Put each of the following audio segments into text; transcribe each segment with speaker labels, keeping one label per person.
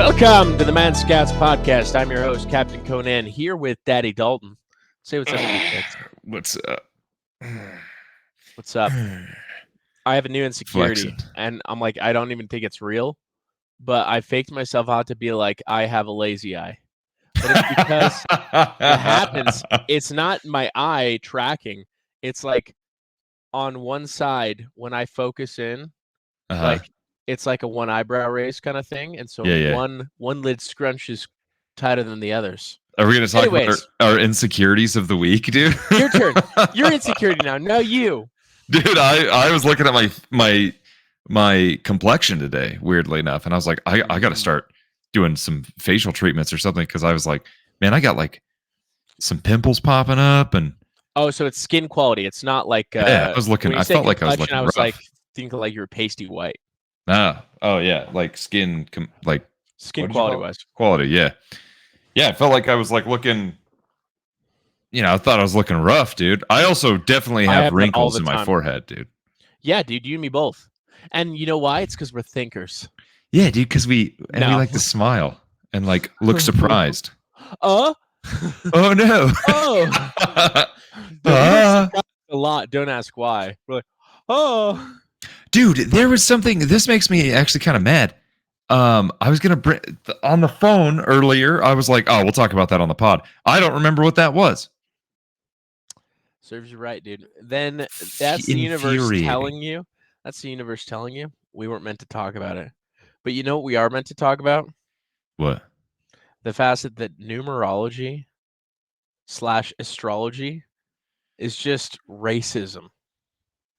Speaker 1: Welcome to the ManScouts podcast. I'm your host, Captain Conan, here with Daddy Dalton. Say what's up, kids.
Speaker 2: What's up?
Speaker 1: What's up? I have a new insecurity,
Speaker 2: Flexing.
Speaker 1: and I'm like, I don't even think it's real, but I faked myself out to be like, I have a lazy eye. But it's because what happens, it's not my eye tracking. It's like on one side, when I focus in, like it's like a one eyebrow raise kind of thing. And so one lid scrunches tighter than the others.
Speaker 2: Are we going to talk about our insecurities of the week, dude?
Speaker 1: Your turn. You're insecurity now. No, you.
Speaker 2: Dude, I was looking at my complexion today, weirdly enough, and I was like, I got to start doing some facial treatments or something, because I was like, man, I got like some pimples popping up, and
Speaker 1: so it's skin quality. It's not like
Speaker 2: I was looking. I felt like I was looking.
Speaker 1: I was
Speaker 2: rough.
Speaker 1: like thinking like you were pasty white.
Speaker 2: Oh yeah, like skin
Speaker 1: quality wise.
Speaker 2: Quality, yeah. I felt like I was like looking. I thought I was looking rough, dude. I also definitely have wrinkles in my forehead, dude.
Speaker 1: Yeah, dude, you and me both. And you know why? It's because we're thinkers.
Speaker 2: Yeah, dude, because we like to smile and like look surprised.
Speaker 1: Oh
Speaker 2: no.
Speaker 1: A lot. Don't ask why. We're like,
Speaker 2: dude, there was something. This makes me actually kind of mad. I was gonna bring on the phone earlier. I was like, oh, we'll talk about that on the pod. I don't remember what that was.
Speaker 1: Serves you right, dude. Then that's the universe telling you. That's the universe telling you we weren't meant to talk about it. But you know what we are meant to talk about?
Speaker 2: What?
Speaker 1: The facet that numerology / astrology is just racism,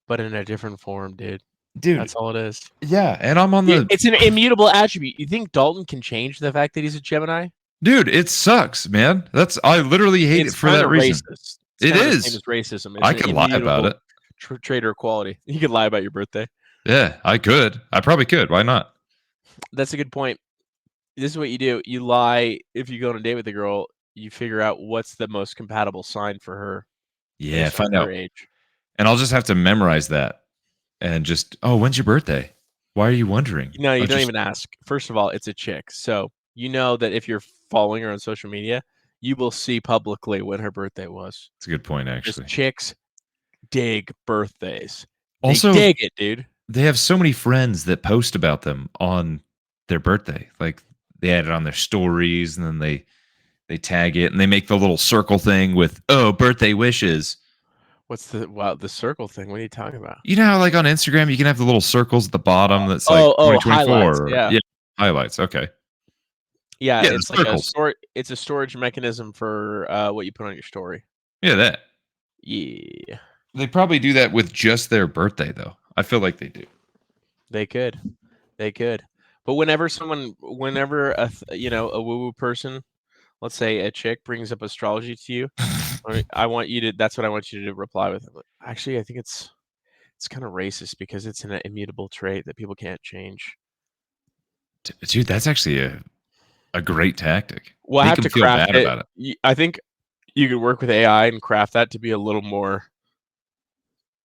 Speaker 1: but in a different form, dude. That's all it is.
Speaker 2: Yeah, and I'm on the...
Speaker 1: It's an immutable attribute. You think Dalton can change the fact that he's a Gemini?
Speaker 2: Dude, it sucks, man. I literally hate it for that reason.
Speaker 1: Racist.
Speaker 2: It is.
Speaker 1: It's racism.
Speaker 2: I can lie about it.
Speaker 1: Trait or quality. You could lie about your birthday.
Speaker 2: Yeah, I could. I probably could. Why not?
Speaker 1: That's a good point. This is what you do. You lie. If you go on a date with a girl, you figure out what's the most compatible sign for her.
Speaker 2: Yeah, find out. Age. And I'll just have to memorize that. And just, when's your birthday? Why are you wondering?
Speaker 1: No, you don't even ask. First of all, it's a chick. So you know that if you're following her on social media, you will see publicly when her birthday was.
Speaker 2: It's a good point, actually.
Speaker 1: Just chicks dig birthdays.
Speaker 2: Also,
Speaker 1: they dig it, dude.
Speaker 2: They have so many friends that post about them on their birthday. Like they add it on their stories, and then they tag it, and they make the little circle thing with birthday wishes.
Speaker 1: What's the circle thing? What are you talking about?
Speaker 2: You know how like on Instagram you can have the little circles at the bottom that's like 2024.
Speaker 1: Highlights,
Speaker 2: highlights. Okay.
Speaker 1: Yeah, it's like it's a storage mechanism for what you put on your story.
Speaker 2: Yeah, that.
Speaker 1: Yeah.
Speaker 2: They probably do that with just their birthday, though. I feel like they do.
Speaker 1: They could. But whenever a woo-woo person, let's say a chick, brings up astrology to you, that's what I want you to reply with. Actually, I think it's kind of racist because it's an immutable trait that people can't change.
Speaker 2: Dude, that's actually a great tactic.
Speaker 1: Well, I have to craft it. About it. I think you could work with AI and craft that to be a little more,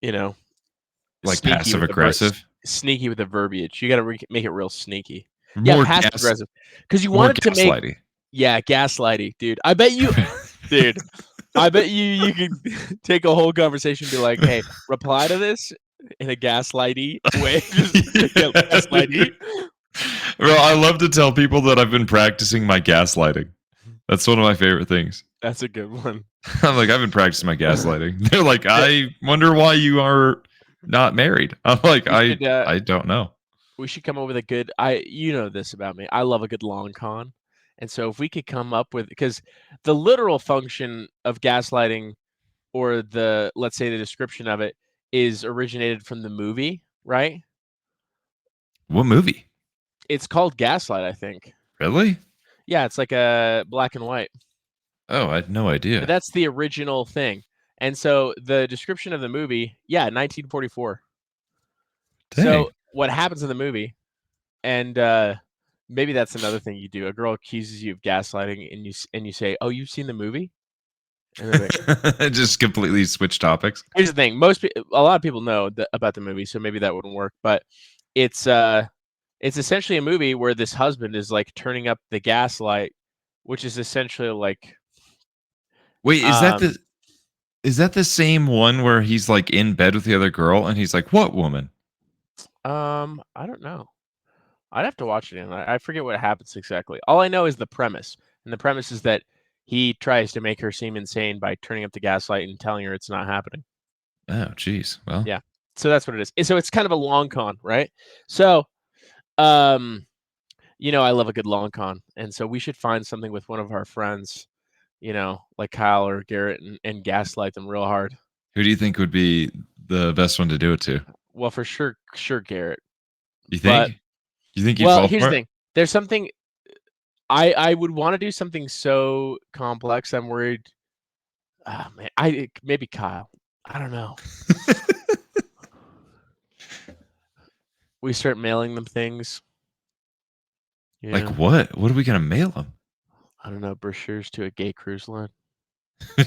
Speaker 2: like passive aggressive,
Speaker 1: sneaky with the verbiage. You got to make it real sneaky. More passive aggressive, because you want it to make gaslighty, dude. I bet you, dude. I bet you could take a whole conversation and be like, "Hey, reply to this in a gaslighty way." Gaslighty.
Speaker 2: Bro, I love to tell people that I've been practicing my gaslighting. That's one of my favorite things.
Speaker 1: That's a good one.
Speaker 2: I'm like, I've been practicing my gaslighting. They're like, I wonder why you are not married. I'm like, I don't know.
Speaker 1: We should come up with a good. You know this about me. I love a good long con, and so if we could come up with, because the literal function of gaslighting, or let's say the description of it, is originated from the movie, right?
Speaker 2: What movie?
Speaker 1: It's called Gaslight, I think.
Speaker 2: Really?
Speaker 1: Yeah, it's like a black and white.
Speaker 2: Oh, I had no idea.
Speaker 1: But that's the original thing. And so the description of the movie, 1944. Dang. So what happens in the movie, and maybe that's another thing you do. A girl accuses you of gaslighting, and you say, "Oh, you've seen the movie?" And
Speaker 2: just completely switch topics.
Speaker 1: Here's the thing: a lot of people know about the movie, so maybe that wouldn't work. But it's It's essentially a movie where this husband is like turning up the gaslight, which is essentially like.
Speaker 2: Wait, is that the same one where he's like in bed with the other girl and he's like, "What woman?"
Speaker 1: I don't know. I'd have to watch it again. I forget what happens exactly. All I know is the premise, and the premise is that he tries to make her seem insane by turning up the gaslight and telling her it's not happening.
Speaker 2: Oh, jeez. Well,
Speaker 1: Yeah. So that's what it is. So it's kind of a long con, right? So, you know, I love a good long con, and so we should find something with one of our friends, you know, like Kyle or Garrett, and gaslight them real hard.
Speaker 2: who do you think would be the best one to do it to?
Speaker 1: Well, for sure, Garrett.
Speaker 2: You
Speaker 1: But
Speaker 2: think? You think you'd
Speaker 1: well,
Speaker 2: fall
Speaker 1: here's
Speaker 2: for
Speaker 1: the
Speaker 2: it?
Speaker 1: thing. There's something I would want to do something so complex. I'm worried. Ah, man, maybe Kyle. I don't know. We start mailing them things.
Speaker 2: Like
Speaker 1: Yeah.
Speaker 2: what? What are we gonna mail him?
Speaker 1: I don't know, brochures to a gay cruise line.
Speaker 2: We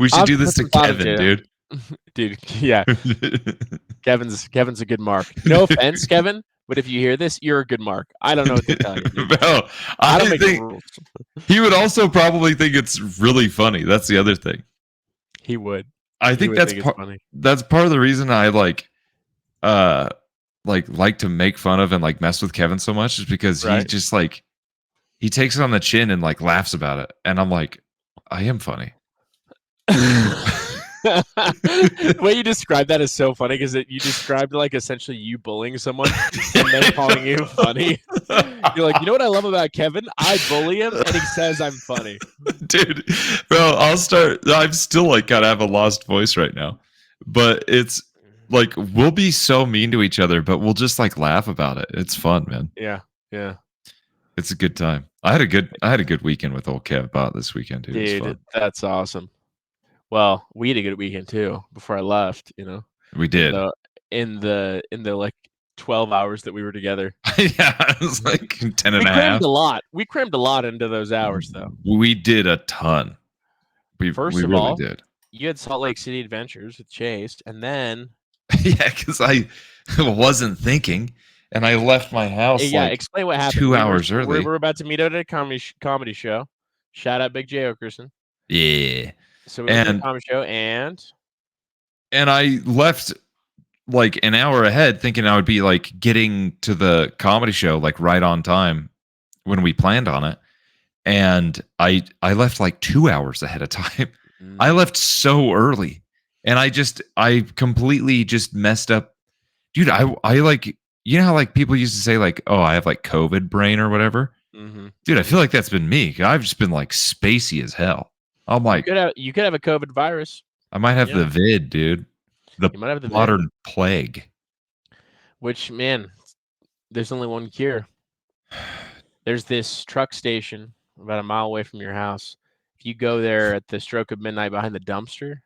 Speaker 2: should
Speaker 1: I'll
Speaker 2: do this
Speaker 1: put
Speaker 2: to
Speaker 1: some thought into
Speaker 2: Kevin, dude.
Speaker 1: Dude, yeah. Kevin's a good mark. No offense, Kevin, but if you hear this, you're a good mark. I don't know what to tell you, dude.
Speaker 2: Bro,
Speaker 1: I don't
Speaker 2: I
Speaker 1: make the
Speaker 2: think
Speaker 1: rules.
Speaker 2: he would also probably think it's really funny. That's the other thing.
Speaker 1: He would.
Speaker 2: I
Speaker 1: He
Speaker 2: think
Speaker 1: would think it's funny.
Speaker 2: that's part of the reason I uh like to make fun of and like mess with Kevin so much is because he
Speaker 1: Right?
Speaker 2: just like he takes it on the chin and like laughs about it. And I'm like, I am funny.
Speaker 1: The way you described that is so funny because you described like essentially you bullying someone and them calling you funny. You're like, you know what I love about Kevin? I bully him and he says I'm funny.
Speaker 2: Dude, bro, I'm still like kind of have a lost voice right now. But it's like we'll be so mean to each other, but we'll just like laugh about it. It's fun, man.
Speaker 1: Yeah, yeah.
Speaker 2: It's a good time. I had a good weekend with old Kev Bot this weekend, dude. It was
Speaker 1: Dude,
Speaker 2: fun.
Speaker 1: that's awesome. Well, we had a good weekend too before I left, you know.
Speaker 2: We did.
Speaker 1: In the like 12 hours that we were together.
Speaker 2: Yeah, it was like 10 and
Speaker 1: We
Speaker 2: a
Speaker 1: crammed
Speaker 2: half.
Speaker 1: a lot. We crammed a lot into those hours though.
Speaker 2: We did a ton. We
Speaker 1: First of
Speaker 2: really
Speaker 1: all,
Speaker 2: did.
Speaker 1: you had Salt Lake City Adventures with Chase, and then
Speaker 2: Yeah, because I wasn't thinking, and I left my house
Speaker 1: yeah,
Speaker 2: like
Speaker 1: explain what happened.
Speaker 2: 2 hours early.
Speaker 1: We're about to meet at a comedy show. Shout out Big J Okerson.
Speaker 2: Yeah,
Speaker 1: So we went to a comedy show, and
Speaker 2: I left like an hour ahead, thinking I would be like getting to the comedy show like right on time when we planned on it, and I left like 2 hours ahead of time. I left so early, and I completely just messed up, dude. I like, you know how like people used to say like, oh, I have like COVID brain or whatever. Dude, I feel like that's been me. I've just been like spacey as hell. I'm like,
Speaker 1: you could have a COVID virus.
Speaker 2: I might have the vid, dude.
Speaker 1: You might have the
Speaker 2: modern plague.
Speaker 1: Which, man, there's only one cure. There's this truck station about a mile away from your house. If you go there at the stroke of midnight behind the dumpster,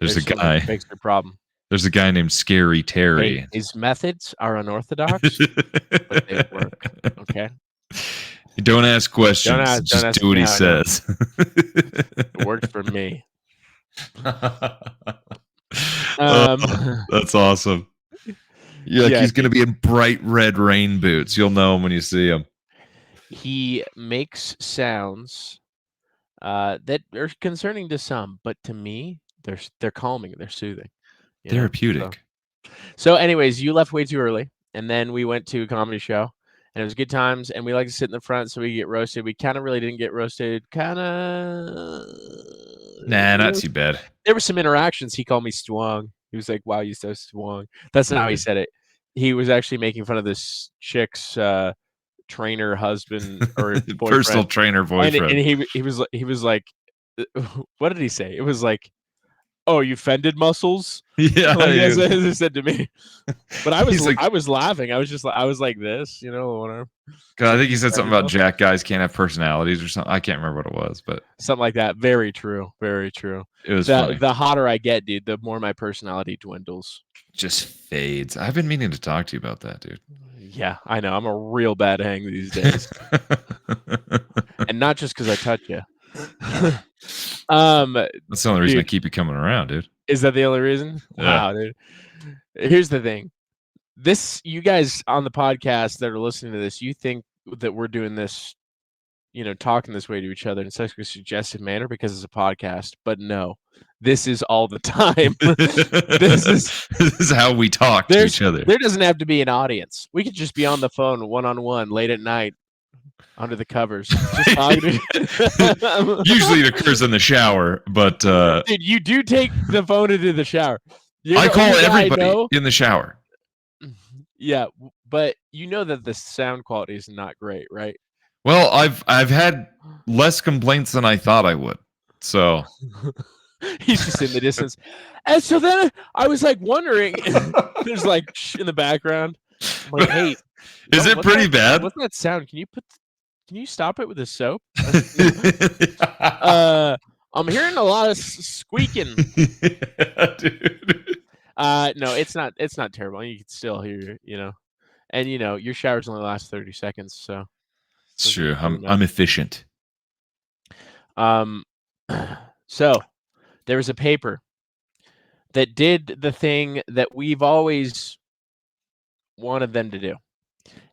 Speaker 2: there's a guy
Speaker 1: who fixes their problem.
Speaker 2: There's a guy named Scary Terry.
Speaker 1: Hey, his methods are unorthodox, but they work. Okay.
Speaker 2: Don't ask questions. Just do what he says.
Speaker 1: It worked for me.
Speaker 2: That's awesome. Yeah, he's going to be in bright red rain boots. You'll know him when you see him.
Speaker 1: He makes sounds that are concerning to some, but to me, they're calming. They're soothing.
Speaker 2: Therapeutic.
Speaker 1: So, anyways, you left way too early, and then we went to a comedy show, and it was good times. And we like to sit in the front so we get roasted. We kind of really didn't get roasted. Kind of.
Speaker 2: Nah, not too bad.
Speaker 1: There were some interactions. He called me Swung. He was like, "Wow, you so swung." That's not how he said it. He was actually making fun of this chick's trainer husband or boyfriend.
Speaker 2: Personal trainer boyfriend.
Speaker 1: And he was like, what did he say? It was like, "Oh, you fended muscles."
Speaker 2: Yeah,
Speaker 1: like, as he said to me. But I was
Speaker 2: like,
Speaker 1: I was laughing. I was like this, you know, whatever.
Speaker 2: Because I think he said something about Jack guys can't have personalities or something. I can't remember what it was, but
Speaker 1: something like that. Very true. Very true.
Speaker 2: It was funny.
Speaker 1: The hotter I get, dude, the more my personality dwindles.
Speaker 2: Just fades. I've been meaning to talk to you about that, dude.
Speaker 1: Yeah, I know. I'm a real bad hang these days. And not just because I touch you.
Speaker 2: That's the only reason I keep you coming around, dude.
Speaker 1: Is that the only reason?
Speaker 2: Yeah.
Speaker 1: Wow, dude. Here's the thing. you guys on the podcast that are listening to this, you think that we're doing this, talking this way to each other in such a suggestive manner because it's a podcast, but no, this is all the time. this
Speaker 2: is how we talk to each other.
Speaker 1: There doesn't have to be an audience. We could just be on the phone one-on-one late at night under the covers. Just talking.
Speaker 2: Usually it occurs in the shower, but
Speaker 1: dude, you do take the phone into the shower.
Speaker 2: I call everybody in the shower.
Speaker 1: Yeah, but you know that the sound quality is not great, right?
Speaker 2: Well, I've had less complaints than I thought I would. So
Speaker 1: he's just in the distance. And so then I was like wondering, there's like in the background. I'm like, hey,
Speaker 2: is it pretty bad?
Speaker 1: What's that sound? Can you stop it with a soap? I'm hearing a lot of squeaking.
Speaker 2: Yeah, dude.
Speaker 1: No, it's not terrible. You can still hear, and your showers only last 30 seconds, so
Speaker 2: it's true. I'm efficient.
Speaker 1: So there was a paper that did the thing that we've always wanted them to do,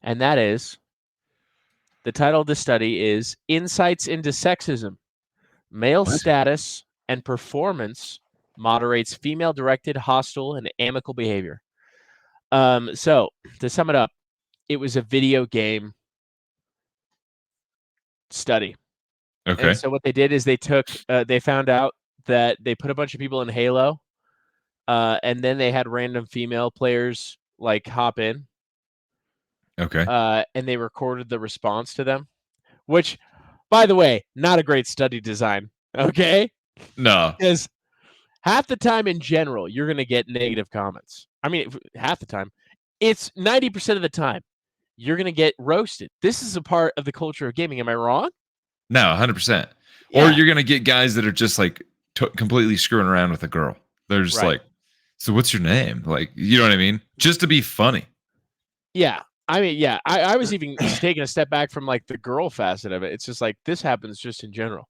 Speaker 1: and that is the title of the study is Insights into Sexism, Male Status and Performance Moderates Female-Directed Hostile and Amicable Behavior. So to sum it up, it was a video game study.
Speaker 2: Okay.
Speaker 1: And so what they did is they found out that they put a bunch of people in Halo, and then they had random female players like hop in.
Speaker 2: Okay.
Speaker 1: And they recorded the response to them, which, by the way, not a great study design. Okay.
Speaker 2: No.
Speaker 1: Because half the time in general, you're going to get negative comments. I mean, half the time. It's 90% of the time you're going to get roasted. This is a part of the culture of gaming. Am I wrong?
Speaker 2: No, 100%.
Speaker 1: Yeah.
Speaker 2: Or you're going to get guys that are just like completely screwing around with a girl. They're just like, so what's your name? Like, you know what I mean? Just to be funny.
Speaker 1: Yeah. I mean, yeah, I was even taking a step back from like the girl facet of it. It's just like this happens just in general.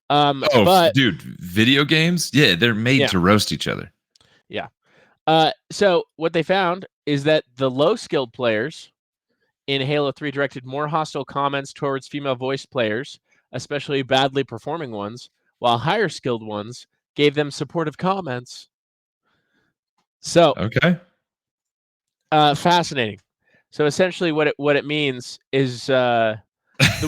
Speaker 1: But
Speaker 2: dude, video games, yeah, they're made to roast each other.
Speaker 1: Yeah. So what they found is that the low-skilled players in Halo 3 directed more hostile comments towards female voice players, especially badly performing ones, while higher-skilled ones gave them supportive comments. So
Speaker 2: okay,
Speaker 1: fascinating. So essentially, what it means is the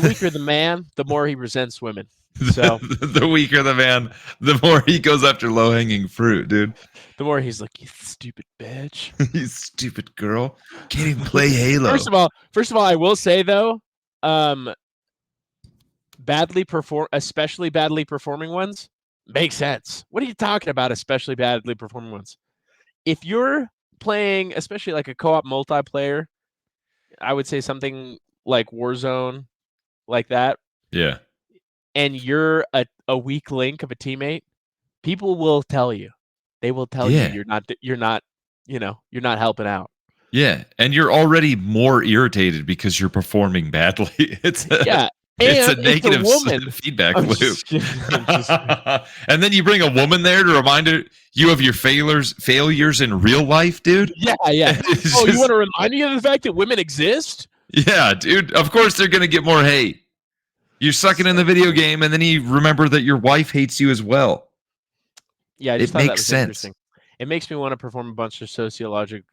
Speaker 1: weaker the man, the more he resents women. So
Speaker 2: the weaker the man, the more he goes after low-hanging fruit, dude.
Speaker 1: The more he's like, you stupid bitch.
Speaker 2: You stupid girl. Can't even play Halo.
Speaker 1: First of all, I will say though, especially badly performing ones, makes sense. What are you talking about, especially badly performing ones? If you're playing, especially like a co-op multiplayer, I would say something like Warzone, like that.
Speaker 2: Yeah.
Speaker 1: And you're a weak link of a teammate, people will tell you. They will tell you you're not helping out.
Speaker 2: Yeah, and you're already more irritated because you're performing badly. It's a negative feedback loop. And then you bring a woman there to remind you of your failures in real life, dude.
Speaker 1: Yeah. You want to remind me of the fact that women exist?
Speaker 2: Yeah, dude. Of course they're gonna get more hate. You're sucking in the video game, and then you remember that your wife hates you as well.
Speaker 1: Yeah, it makes sense. It makes me want to perform a bunch of sociological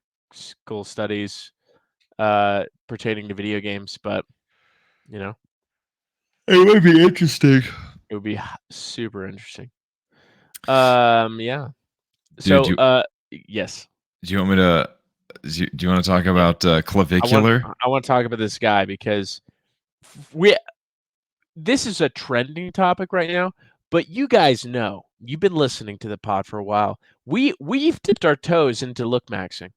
Speaker 1: studies pertaining to video games, but it
Speaker 2: would be interesting.
Speaker 1: It would be super interesting. Yeah.
Speaker 2: Dude,
Speaker 1: yes.
Speaker 2: Do you want me to? Do you want to talk about clavicular?
Speaker 1: I want to talk about this guy because this is a trending topic right now. But you guys know, you've been listening to the pod for a while. We've dipped our toes into Looksmaxing.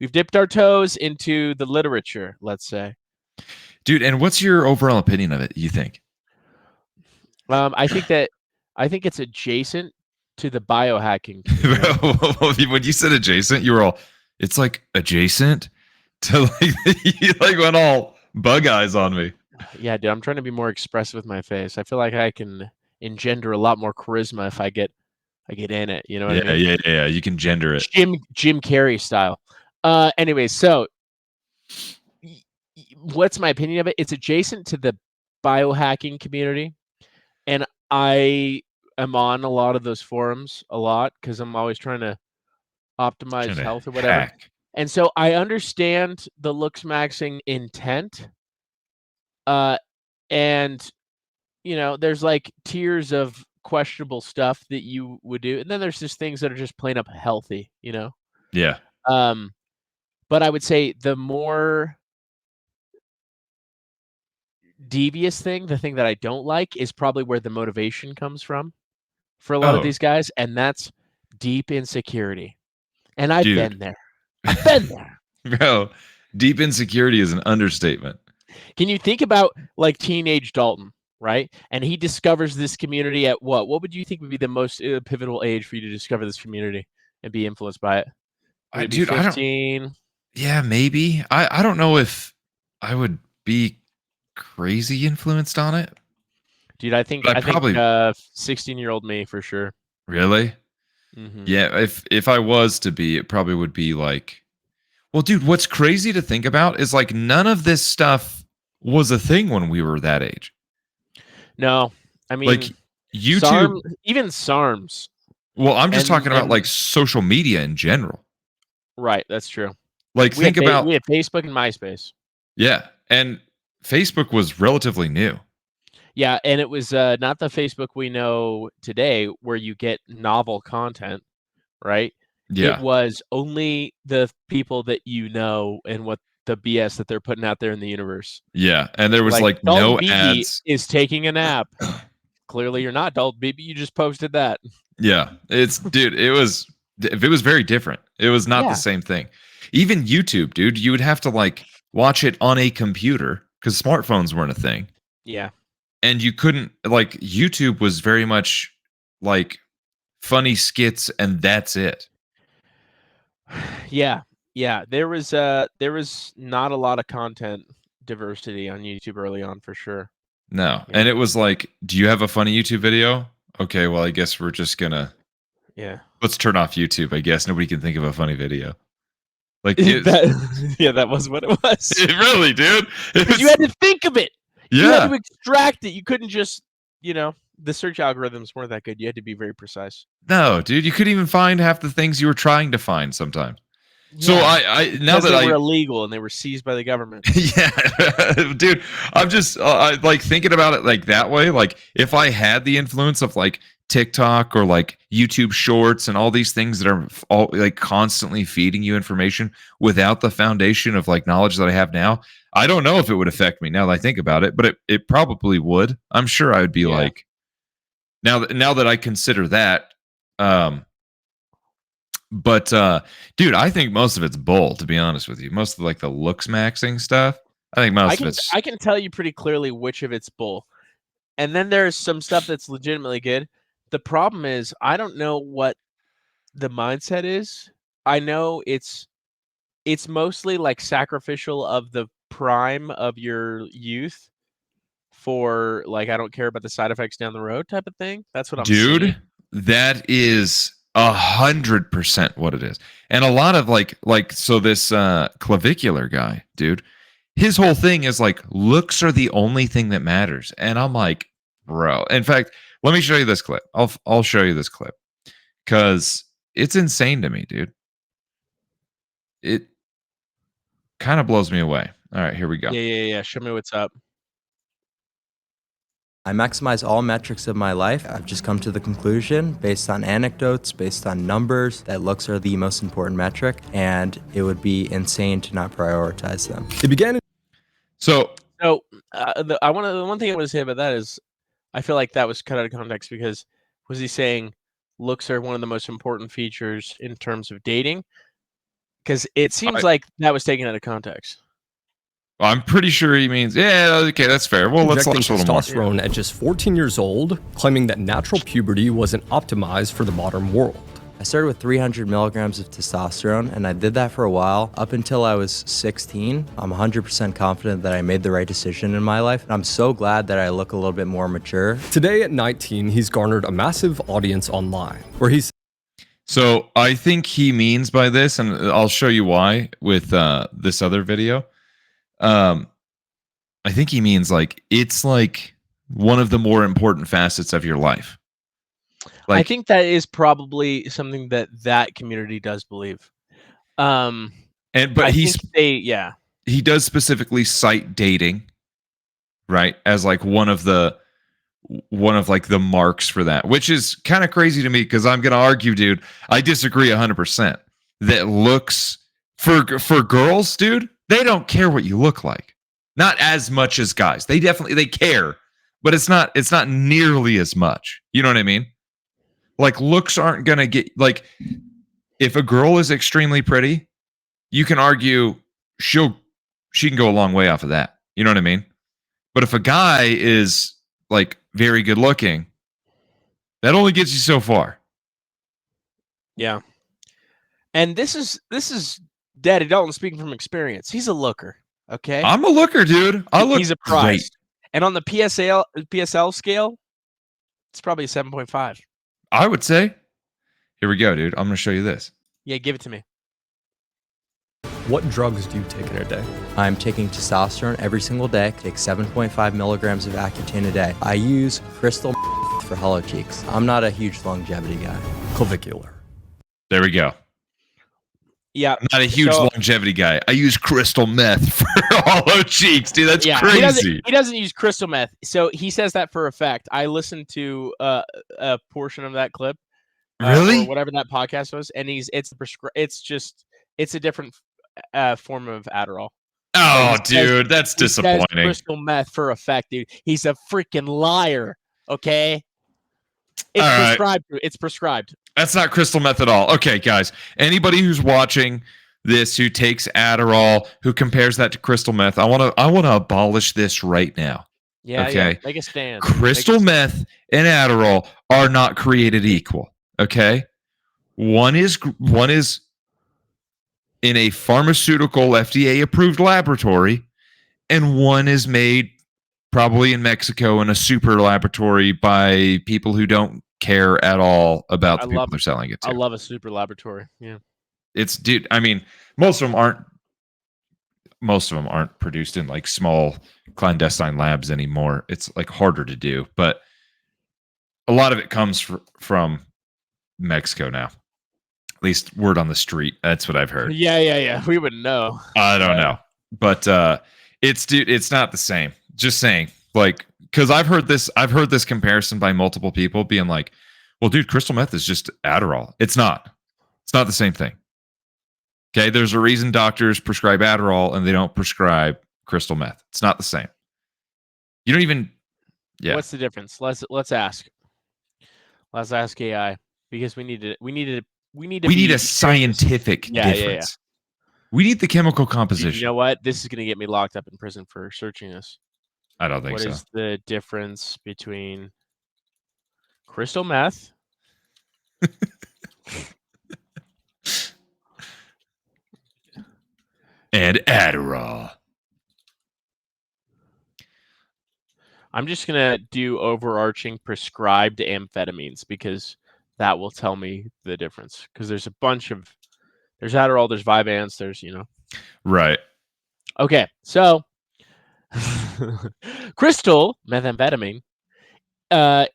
Speaker 1: We've dipped our toes into the literature, let's say.
Speaker 2: Dude, and what's your overall opinion of it, you think?
Speaker 1: I think it's adjacent to the biohacking.
Speaker 2: When you said adjacent, you were all, it's like adjacent to like, you like went all bug eyes on me.
Speaker 1: Yeah, dude, I'm trying to be more expressive with my face. I feel like I can engender a lot more charisma if I get in it. You know what I mean?
Speaker 2: Yeah. You can gender it.
Speaker 1: Jim Carrey style. Anyway, so what's my opinion of it? It's adjacent to the biohacking community, and I am on a lot of those forums a lot because I'm always trying to optimize
Speaker 2: Trying to
Speaker 1: health or whatever.
Speaker 2: hack.
Speaker 1: And so I understand the looksmaxing intent, and there's like tiers of questionable stuff that you would do, and then there's just things that are just plain up healthy.
Speaker 2: Yeah.
Speaker 1: But I would say the more devious thing, the thing that I don't like, is probably where the motivation comes from for a lot of
Speaker 2: Oh,
Speaker 1: these guys, and that's deep insecurity. And I've
Speaker 2: dude.
Speaker 1: been there. I've been there.
Speaker 2: Bro, deep insecurity is an understatement.
Speaker 1: Can you think about like teenage Dalton, right? And he discovers this community at what? What would you think would be the most pivotal age for you to discover this community and be influenced by it? Would it be
Speaker 2: Dude, I don't.
Speaker 1: 15?
Speaker 2: Yeah, maybe. I don't know if I would be crazy influenced on it.
Speaker 1: Dude, I think
Speaker 2: But I
Speaker 1: I think
Speaker 2: probably
Speaker 1: 16-year-old me for sure.
Speaker 2: really.
Speaker 1: Mm-hmm.
Speaker 2: Yeah, if I was to be, it probably would be like, well, dude, what's crazy to think about is like none of this stuff was a thing when we were that age.
Speaker 1: No, I mean,
Speaker 2: Like YouTube,
Speaker 1: even SARMs.
Speaker 2: well, I'm just talking about
Speaker 1: and
Speaker 2: like social media in general.
Speaker 1: right, that's true.
Speaker 2: Like think
Speaker 1: we
Speaker 2: about,
Speaker 1: had Facebook and MySpace.
Speaker 2: yeah, and Facebook was relatively new.
Speaker 1: Yeah, and it was not the Facebook we know today where you get novel content, right? It
Speaker 2: Yeah.
Speaker 1: was only the people that you know and what the BS that they're putting out there in the universe.
Speaker 2: Yeah, and there was like
Speaker 1: Dalton
Speaker 2: no
Speaker 1: Beebe
Speaker 2: ads.
Speaker 1: is taking a nap. Clearly, you're not Dalton Beebe. You just posted that.
Speaker 2: Yeah, dude, it was very different. It was not the
Speaker 1: Yeah.
Speaker 2: same thing. Even YouTube, dude, you would have to like watch it on a computer because smartphones weren't a thing.
Speaker 1: Yeah.
Speaker 2: And you couldn't like YouTube was very much like funny skits and that's it.
Speaker 1: Yeah. Yeah. There was not a lot of content diversity on YouTube early on for sure.
Speaker 2: No.
Speaker 1: Yeah.
Speaker 2: And it was like, do you have a funny YouTube video? Okay, well, I guess we're just gonna let's turn off YouTube. I guess nobody can think of a funny video. Like
Speaker 1: that was what it was.
Speaker 2: Really, dude.
Speaker 1: You had to think of it.
Speaker 2: Yeah.
Speaker 1: You had to extract it. You couldn't just, the search algorithms weren't that good. You had to be very precise.
Speaker 2: No, dude, you couldn't even find half the things you were trying to find sometimes. Yeah. So I now that
Speaker 1: they were illegal and they were seized by the government.
Speaker 2: Yeah, dude, I'm just like thinking about it like that way. Like if I had the influence of like TikTok or like YouTube Shorts and all these things that are all like constantly feeding you information without the foundation of like knowledge that I have now, I don't know if it would affect me now that I think about it, but it probably would. I'm sure I would be like now that I consider that. But dude, I think most of it's bull, to be honest with you. Most of like the looksmaxing stuff, I think most of it's
Speaker 1: I can tell you pretty clearly which of it's bull. And then there's some stuff that's legitimately good. The problem is I don't know what the mindset is. I know it's mostly like sacrificial of the prime of your youth for like I don't care about the side effects down the road type of thing. That's what I'm saying.
Speaker 2: Dude, that is 100% what it is. And a lot of like so this clavicular guy, dude, his whole thing is like looks are the only thing that matters. And I'm like, bro. In fact, let me show you this clip. I'll show you this clip cuz it's insane to me, dude. It kind of blows me away. All right, here we go.
Speaker 1: Yeah. Show me what's up.
Speaker 3: I maximize all metrics of my life. I've just come to the conclusion, based on anecdotes, based on numbers, that looks are the most important metric, and it would be insane to not prioritize them.
Speaker 4: It began.
Speaker 2: The
Speaker 1: one thing I want to say about that is, I feel like that was cut out of context because was he saying looks are one of the most important features in terms of dating? Because it seems like that was taken out of context.
Speaker 2: I'm pretty sure he means, yeah, okay, that's fair. Well, let's watch a little more.
Speaker 4: Testosterone at just 14 years old, claiming that natural puberty wasn't optimized for the modern world.
Speaker 3: I started with 300 milligrams of testosterone, and I did that for a while, up until I was 16. I'm 100% confident that I made the right decision in my life, and I'm so glad that I look a little bit more mature.
Speaker 4: Today at 19, he's garnered a massive audience online, where he's...
Speaker 2: So I think he means by this, and I'll show you why with this other video. I think he means like it's like one of the more important facets of your life.
Speaker 1: I
Speaker 2: Like,
Speaker 1: think that is probably something that community does believe.
Speaker 2: but
Speaker 1: I think
Speaker 2: he does specifically cite dating, right, as like one of like the marks for that, which is kind of crazy to me because I'm gonna argue, dude, I disagree 100%. That looks for girls, dude, they don't care what you look like, not as much as guys. They care, but it's not nearly as much. You know what I mean? Like, looks aren't gonna get, like, if a girl is extremely pretty, you can argue she can go a long way off of that. You know what I mean? But if a guy is like very good looking, that only gets you so far.
Speaker 1: Yeah. And this is Daddy Dalton speaking from experience. He's a looker. Okay.
Speaker 2: I'm a looker, dude. He's a
Speaker 1: prize.
Speaker 2: great.
Speaker 1: And on the PSL scale, it's probably a 7.5.
Speaker 2: I would say. Here we go, dude. I'm going to show you this.
Speaker 1: Yeah, give it to me.
Speaker 4: What drugs do you take in a day?
Speaker 3: I'm taking testosterone every single day. Take 7.5 milligrams of Accutane a day. I use crystal for hollow cheeks. I'm not a huge longevity guy.
Speaker 4: Clavicular.
Speaker 2: There we go.
Speaker 1: Yeah.
Speaker 2: I'm not a huge longevity guy. I use crystal meth for hollow cheeks, dude. That's crazy.
Speaker 1: He doesn't use crystal meth. So he says that for a fact. I listened to a portion of that clip.
Speaker 2: Really?
Speaker 1: Or whatever that podcast was, and it's a different form of Adderall.
Speaker 2: Oh, dude, that's disappointing.
Speaker 1: Crystal meth for a fact, dude. He's a freaking liar. Okay. It's prescribed. Right. It's prescribed.
Speaker 2: That's not crystal meth at all. Okay, guys. Anybody who's watching this who takes Adderall, who compares that to crystal meth, I want to abolish this right now.
Speaker 1: Yeah.
Speaker 2: Okay.
Speaker 1: Yeah. Make a stand.
Speaker 2: Crystal meth and Adderall are not created equal. Okay. One is in a pharmaceutical FDA approved laboratory, and one is made probably in Mexico in a super laboratory by people who don't care at all about the people they're selling it to.
Speaker 1: I love a super laboratory. Yeah.
Speaker 2: It's, dude, I mean, most of them aren't produced in like small clandestine labs anymore. It's like harder to do, but a lot of it comes from Mexico now. At least word on the street. That's what I've heard.
Speaker 1: Yeah. We wouldn't know.
Speaker 2: I don't know. But it's not the same. Just saying. Like, because I've heard this comparison by multiple people being like, well, dude, crystal meth is just Adderall. It's not. It's not the same thing. Okay, there's a reason doctors prescribe Adderall and they don't prescribe crystal meth. It's not the same. You don't even. Yeah.
Speaker 1: What's the difference? Let's ask. Let's ask AI because we need a
Speaker 2: scientific difference. Yeah. We need the chemical composition.
Speaker 1: You know what? This is going to get me locked up in prison for searching this.
Speaker 2: I don't think so.
Speaker 1: What is the difference between crystal meth
Speaker 2: and Adderall?
Speaker 1: I'm just going to do overarching prescribed amphetamines because that will tell me the difference. Because there's there's Adderall, there's Vyvanse, there's,
Speaker 2: Right.
Speaker 1: Okay, so crystal methamphetamine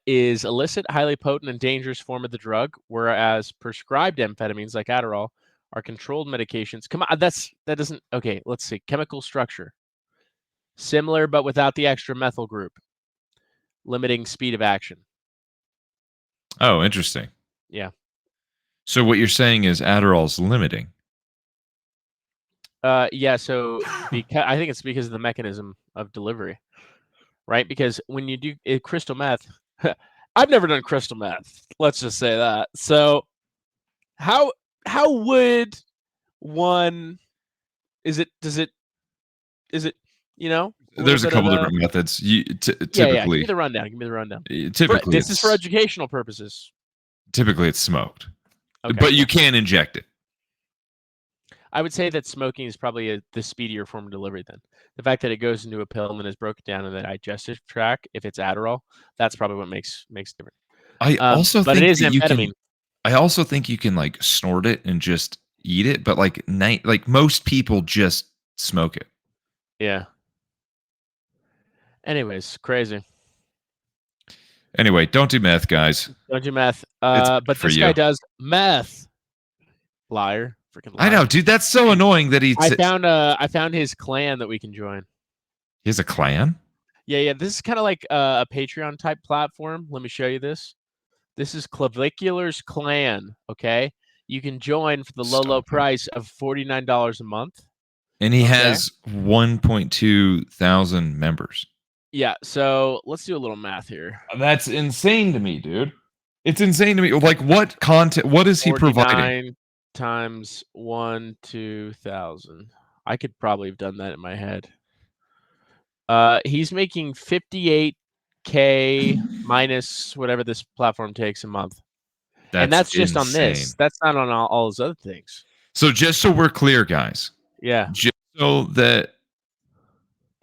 Speaker 1: is illicit, highly potent, and dangerous form of the drug, whereas prescribed amphetamines like Adderall are controlled medications. Come on, that doesn't. Okay, let's see. Chemical structure. Similar, but without the extra methyl group. Limiting speed of action.
Speaker 2: Oh, interesting.
Speaker 1: Yeah.
Speaker 2: So what you're saying is Adderall's limiting.
Speaker 1: Yeah. So I think it's because of the mechanism of delivery, right? Because when you do crystal meth, I've never done crystal meth. Let's just say that. So how would one? Is it?
Speaker 2: There's a couple different methods. Typically,
Speaker 1: Give me the rundown.
Speaker 2: Typically,
Speaker 1: this is for educational purposes.
Speaker 2: Typically, it's smoked,
Speaker 1: okay.
Speaker 2: But you can inject it.
Speaker 1: I would say that smoking is probably the speedier form of delivery. Then the fact that it goes into a pill and then is broken down in the digestive tract, if it's Adderall, that's probably what makes different.
Speaker 2: I also think
Speaker 1: it is amphetamine.
Speaker 2: I also think you can like snort it and just eat it, but like most people just smoke it.
Speaker 1: Yeah. Anyways, crazy.
Speaker 2: Anyway, don't do meth, guys.
Speaker 1: Don't do meth.
Speaker 2: It's
Speaker 1: But
Speaker 2: good for
Speaker 1: this guy
Speaker 2: you.
Speaker 1: does meth. Liar. Freaking liar.
Speaker 2: I know, dude. That's so annoying that he
Speaker 1: I found his clan that we can join.
Speaker 2: he has a clan.
Speaker 1: Yeah. This is kind of like a Patreon type platform. Let me show you this. This is Clavicular's clan. Okay, you can join for the low price of $49 a month.
Speaker 2: And he has 1.2 thousand members.
Speaker 1: Yeah. So let's do a little math here.
Speaker 2: That's insane to me, dude. It's insane to me. Like, what content? What is he providing?
Speaker 1: 49 times 2,000. I could probably have done that in my head. He's making 58K minus whatever this platform takes a month. And that's just on this. That's not on all his other things.
Speaker 2: So just so we're clear, guys.
Speaker 1: Yeah.
Speaker 2: Just so that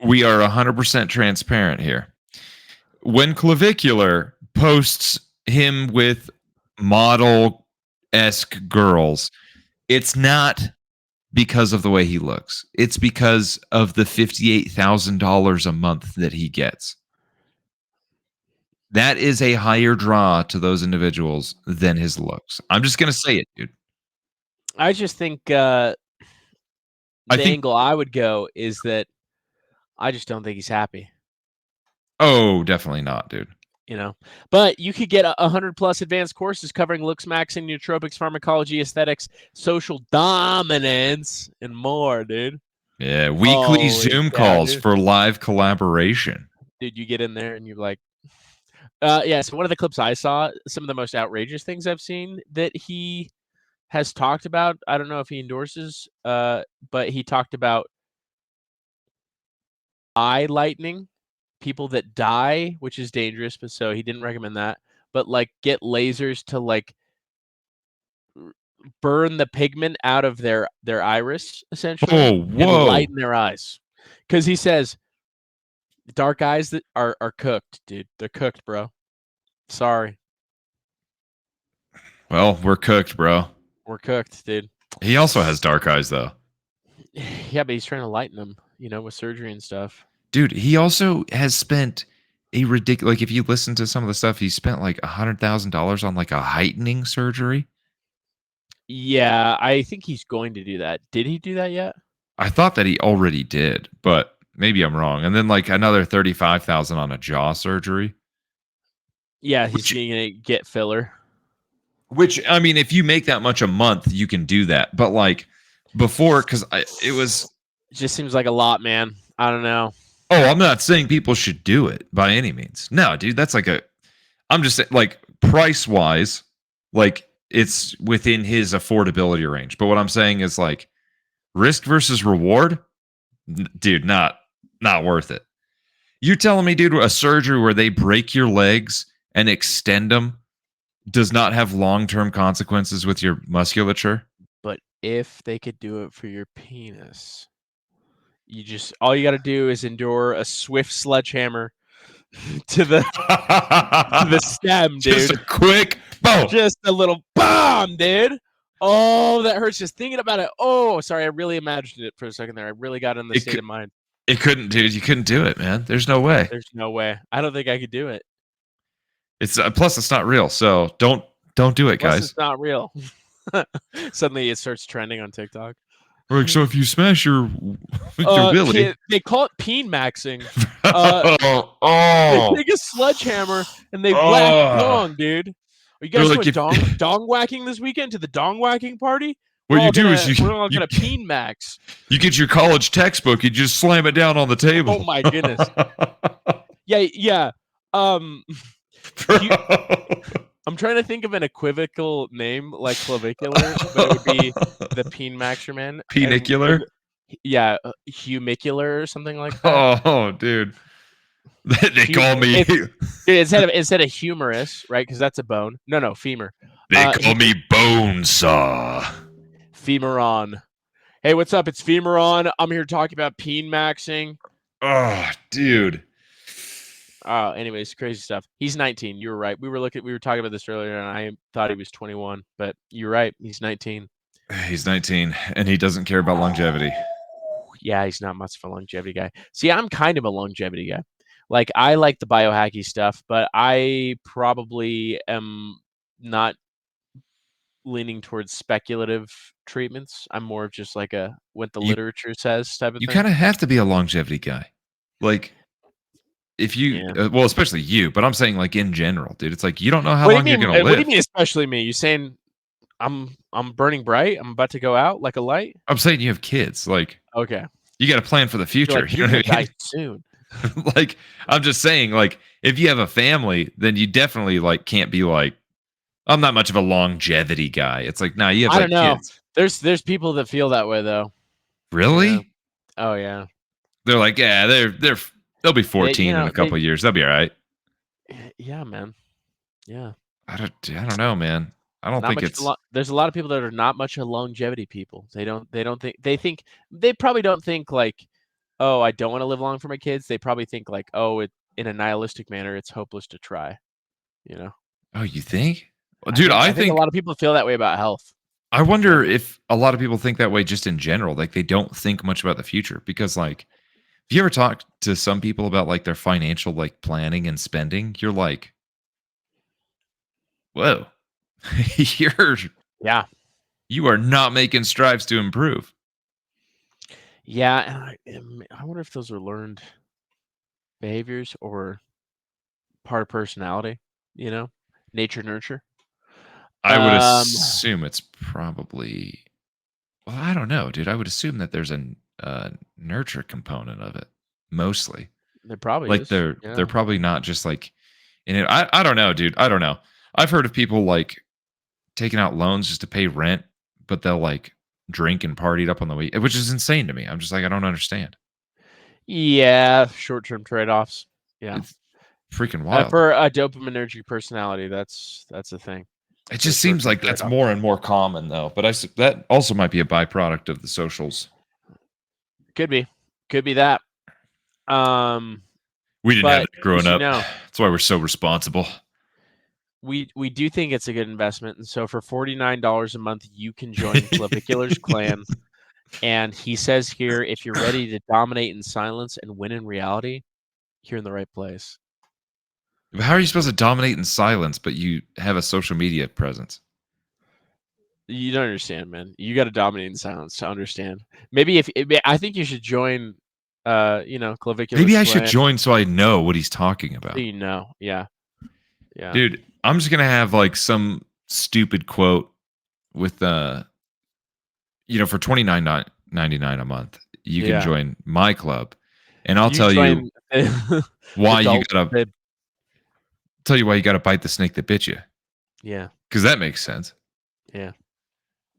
Speaker 2: we are 100% transparent here. When Clavicular posts him with model-esque girls, it's not because of the way he looks. It's because of the $58,000 a month that he gets. That is a higher draw to those individuals than his looks. I'm just going to say it, dude.
Speaker 1: I just think angle I would go is that I just don't think he's happy.
Speaker 2: Oh, definitely not, dude.
Speaker 1: You know, but you could get 100+ advanced courses covering looksmaxxing, nootropics, pharmacology, aesthetics, social dominance, and more, dude.
Speaker 2: Yeah, weekly Zoom calls for live collaboration.
Speaker 1: Dude, you get in there and you're like, yeah. So one of the clips I saw, some of the most outrageous things I've seen that he has talked about. I don't know if he endorses, but he talked about eye lightening. People that die, which is dangerous, but so he didn't recommend that. But like get lasers to like burn the pigment out of their iris, essentially, and lighten their eyes. Because he says dark eyes that are cooked, dude. They're cooked, bro. Sorry.
Speaker 2: Well, we're cooked, bro.
Speaker 1: We're cooked, dude.
Speaker 2: He also has dark eyes, though.
Speaker 1: Yeah, but he's trying to lighten them, you know, with surgery and stuff.
Speaker 2: Dude, he also has spent a ridiculous. Like, if you listen to some of the stuff, he spent like $100,000 on like a heightening surgery.
Speaker 1: Yeah, I think he's going to do that. Did he do that yet?
Speaker 2: I thought that he already did, but maybe I'm wrong. And then like another $35,000 on a jaw surgery.
Speaker 1: Yeah, he's going to get filler.
Speaker 2: Which, I mean, if you make that much a month, you can do that. But like before, because it
Speaker 1: just seems like a lot, man. I don't know.
Speaker 2: Oh, I'm not saying people should do it by any means. No, dude, that's like I'm just saying, like, price wise, like it's within his affordability range. But what I'm saying is like risk versus reward, dude, not worth it. You telling me, dude, a surgery where they break your legs and extend them does not have long-term consequences with your musculature?
Speaker 1: But if they could do it for your penis, all you got to do is endure a swift sledgehammer to the stem, dude.
Speaker 2: Just a quick boom.
Speaker 1: Just a little bomb, dude. Oh, that hurts just thinking about it. Oh, sorry, I really imagined it for a second there. I really got in the state of mind.
Speaker 2: It couldn't, dude. You couldn't do it, man. There's no way.
Speaker 1: There's no way. I don't think I could do it.
Speaker 2: It's plus it's not real, so don't do it, guys.
Speaker 1: It's not real. Suddenly it starts trending on TikTok.
Speaker 2: Like, so if you smash your willy,
Speaker 1: they call it peen maxing. They take a sledgehammer and they whack dong, dude. Are you guys going dong whacking this weekend to the dong whacking party?
Speaker 2: What you do is
Speaker 1: we're all gonna peen max.
Speaker 2: You get your college textbook, you just slam it down on the table.
Speaker 1: Oh my goodness. Yeah. I'm trying to think of an equivocal name like clavicular, but it would be the peen maxer man.
Speaker 2: Penicular?
Speaker 1: Yeah, humicular or something like that.
Speaker 2: Oh, dude. They call me
Speaker 1: instead of humerus, right? Because that's a bone. No, femur.
Speaker 2: They call me bone saw.
Speaker 1: Femoron. Hey, what's up? It's Femoron. I'm here talking about peen maxing.
Speaker 2: Oh, dude.
Speaker 1: Anyways, crazy stuff. He's 19. You were right. We were talking about this earlier, and I thought he was 21, but you're right. He's 19.
Speaker 2: He's 19, and he doesn't care about longevity.
Speaker 1: Yeah, he's not much of a longevity guy. See, I'm kind of a longevity guy. Like, I like the biohacky stuff, but I probably am not leaning towards speculative treatments. I'm more of just like a what the
Speaker 2: You
Speaker 1: literature says type of
Speaker 2: you
Speaker 1: thing.
Speaker 2: kind of have to be a longevity guy. Like if you
Speaker 1: Yeah.
Speaker 2: well, especially you, but I'm saying like in general, dude. It's like you don't know how
Speaker 1: What do
Speaker 2: long
Speaker 1: you
Speaker 2: you're
Speaker 1: mean?
Speaker 2: going to
Speaker 1: What do you
Speaker 2: live.
Speaker 1: mean, especially me? You saying I'm burning bright? I'm about to go out like a light?
Speaker 2: I'm saying you have kids. Like
Speaker 1: Okay.
Speaker 2: you got to plan for the
Speaker 1: You're
Speaker 2: future.
Speaker 1: like,
Speaker 2: You
Speaker 1: you're
Speaker 2: know
Speaker 1: gonna
Speaker 2: what I
Speaker 1: die soon.
Speaker 2: mean? Like I'm just saying, like if you have a family, then you definitely like can't be like I'm not much of a longevity guy. It's like nah, you have
Speaker 1: I don't
Speaker 2: like
Speaker 1: know.
Speaker 2: kids.
Speaker 1: There's people that feel that way though. Yeah.
Speaker 2: Really?
Speaker 1: Oh yeah.
Speaker 2: They're like yeah, they'll be
Speaker 1: They
Speaker 2: 14 in a couple of years. They'll be all right.
Speaker 1: yeah, man. Yeah.
Speaker 2: I don't know, man. I don't
Speaker 1: Not
Speaker 2: think
Speaker 1: much
Speaker 2: it's.
Speaker 1: there's a lot of people that are not much of longevity people. They don't think they probably don't think like, oh, I don't want to live long for my kids. They probably think like, oh, in a nihilistic manner, it's hopeless to try. You know?
Speaker 2: Oh, you think? Well, dude,
Speaker 1: I think a lot of people feel that way about health.
Speaker 2: I
Speaker 1: in
Speaker 2: wonder
Speaker 1: general.
Speaker 2: if a lot of people think that way just in general. Like they don't think much about the future because, like, if you ever talk to some people about like their financial like planning and spending, you're like, whoa,
Speaker 1: Yeah.
Speaker 2: you are not making strides to improve.
Speaker 1: Yeah, and I wonder if those are learned behaviors or part of personality, you know? Nature nurture.
Speaker 2: I would
Speaker 1: Um,
Speaker 2: assume it's probably. Well, I don't know, dude. I would assume that there's a nurture component of it mostly.
Speaker 1: there probably
Speaker 2: Like
Speaker 1: is.
Speaker 2: they're
Speaker 1: Yeah.
Speaker 2: probably not just like in it. I don't know, dude. I don't know. I've heard of people like taking out loans just to pay rent, but they'll like drink and party it up on the week, which is insane to me. I'm just like, I don't understand.
Speaker 1: Yeah, short-term trade-offs. Yeah.
Speaker 2: It's freaking wild.
Speaker 1: For a dopaminergic personality, that's the thing.
Speaker 2: It
Speaker 1: There's
Speaker 2: just seems
Speaker 1: short-term
Speaker 2: like that's
Speaker 1: trade-offs.
Speaker 2: more and more common though. But that also might be a byproduct of the socials.
Speaker 1: Could be that.
Speaker 2: We didn't have
Speaker 1: But
Speaker 2: that growing
Speaker 1: as you
Speaker 2: up.
Speaker 1: know,
Speaker 2: That's why we're so responsible.
Speaker 1: we do think it's a good investment, and so for $49 a month, you can join Clavicular's clan. And he says here, if you're ready to dominate in silence and win in reality, you're in the right place.
Speaker 2: How are you supposed to dominate in silence, but you have a social media presence?
Speaker 1: You don't understand, man. You got to dominate in silence to understand. Maybe I think you should join, Clavicular's
Speaker 2: Maybe I should
Speaker 1: clan,
Speaker 2: join so I know what he's talking about.
Speaker 1: so you know. Yeah.
Speaker 2: Dude, I'm just gonna have like some stupid quote with for $29.99 a month, you can
Speaker 1: Yeah.
Speaker 2: join my club, and I'll
Speaker 1: You
Speaker 2: tell you
Speaker 1: join
Speaker 2: why you
Speaker 1: adult
Speaker 2: gotta
Speaker 1: bib.
Speaker 2: tell you why you gotta bite the snake that bit you,
Speaker 1: Yeah.
Speaker 2: because that makes sense.
Speaker 1: Yeah.